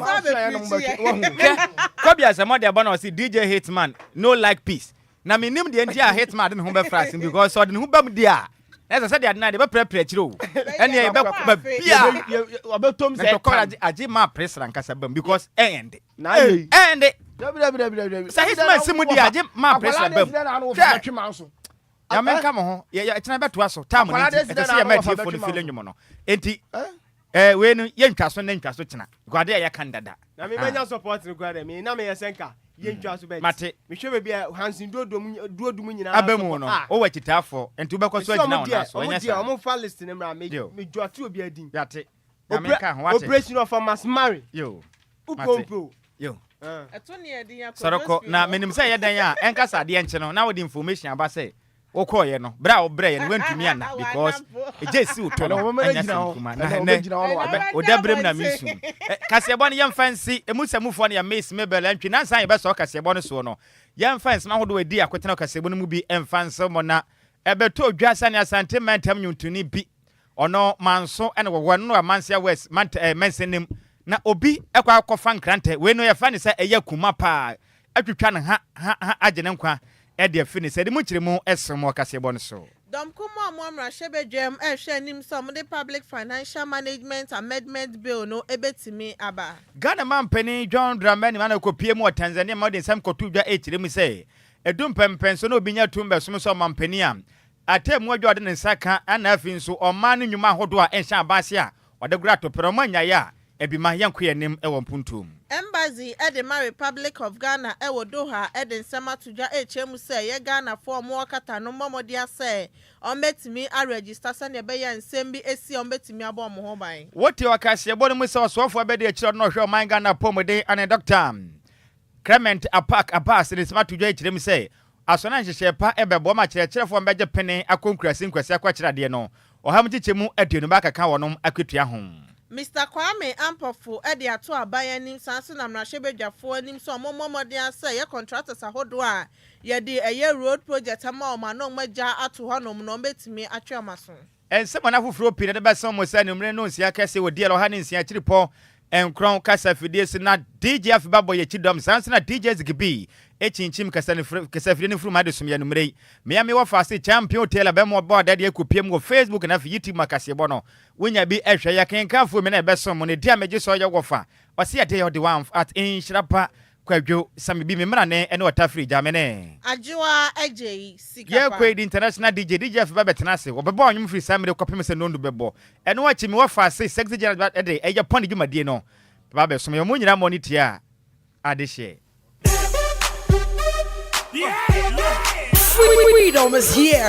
Kobi asemo de bono say DJ Hitman no like peace na me nim de ntia Hitman de ho be frasing because so de ho bam dia na say de na de be prepare chiro ene e be bia obetom say to call agi ma press ran kasa bam because end na end say Hitman simu dia agi ma press ran bam ya men kam ho ya tena beto aso tam ni e say ya ma tie for the feeling no enti we no yentwa so na ntwa so tena gwade ya kan dada na me benya support ni gwade me na me yesenka yentwa so bet mate me hwe be hansin duodum nyina abemu no o wa kitafo enti ubekọ so agina ona so enya sa o fa list ni mra me dwatu obi adin yate na me ka ho wate operation of Mass Mary yo upompo yo eto ne yedin ya soroko na menim say yedan a enkasa de enche no na wo information aba say okoye no bra obre ye no wantumi ana because ejesi uto no anya sinkuma na odabrem na misu kasebo ne yem fancy emusamufo ne ya miss mebel antwi na san ye be so kasebo no so no yem fancy na hodo edi akotena kasebo no mu bi emfanse mo na ebeto odwasa ne asante mantam nyuntuni bi ono manso ene wowo no amansia west mensenim na obi ekwa akofa nkrante we no ye fa ne say eya kuma pa atwitwa ne ha agene nkwa e de fini say de mu kiremu esemo kasebo no so Dom kuma amwamra shebedwem ehwe nim some the public financial management amendment bill no ebetimi aba Ghana man penny John Dramani man akopie mu Tanzania ma de sam kotu dwa ekiremu say edum pempenso no obinya tumbe som so man penny am atemu adwa de nsaka ana afin so oman nnwuma hodo a enhya abase a ode gura to peromanya ya ebima yankoye nim ewo mpuntum Embassy Edema Republic of Ghana ewo Doha eden sema tuja ehemu say ye Ghana for mo kata no momodia say ombetimi a register sane be ya nsem bi esi ombetimi abo mo ho ban Woti wakase ebo no mu say osofo be de ekiro no hwe man Ghana pomode ane doctor Clement Apak Abbas ne sema tuja ehemu say asona nhyehyɛ pa ebebo ma kyerɛkyerɛfo mbɛgye pene akonkurasi nkwasi akwakyeradɛ no oham kyikyemu aduonu ba kaka wonom akwetua ho Mr. Kwame Ampofo edi ato aban nim sanso na mrahwebedwafo anim so omomomode asa ye contractors ahodo a ye de eye road project ama o ma no magya ato honom no betimi atwe amaso ensema na foforo pire de besom mo sa numre no nsia kase wo DL ha ne nsia kyiripo enkron kasa fidie si na DJF babo ye chidom sanso na DJ Zigibi echinchim kasa fidie ne furu ma de som ya numre me ame wo fast champion hotel abemo board de ekopiem go Facebook na fi YouTube makase bo no wonya bi ehwe ya kenkanfo me na besom mo ne dia meje so ya wofa ose ya de yo de one at Nhyiraba Kwadwo Sammy bi me mra ne ene otafri jamene Adjoa Agyei Sikapa ye kwedi international DJ F babetena se wo bebo onwum free Sammy kopem se nondu bebo ene wa chimi wo fa se sexy general ede eje pon dwumadie no babe so me mo nyina moniti a ade share Freedom is here.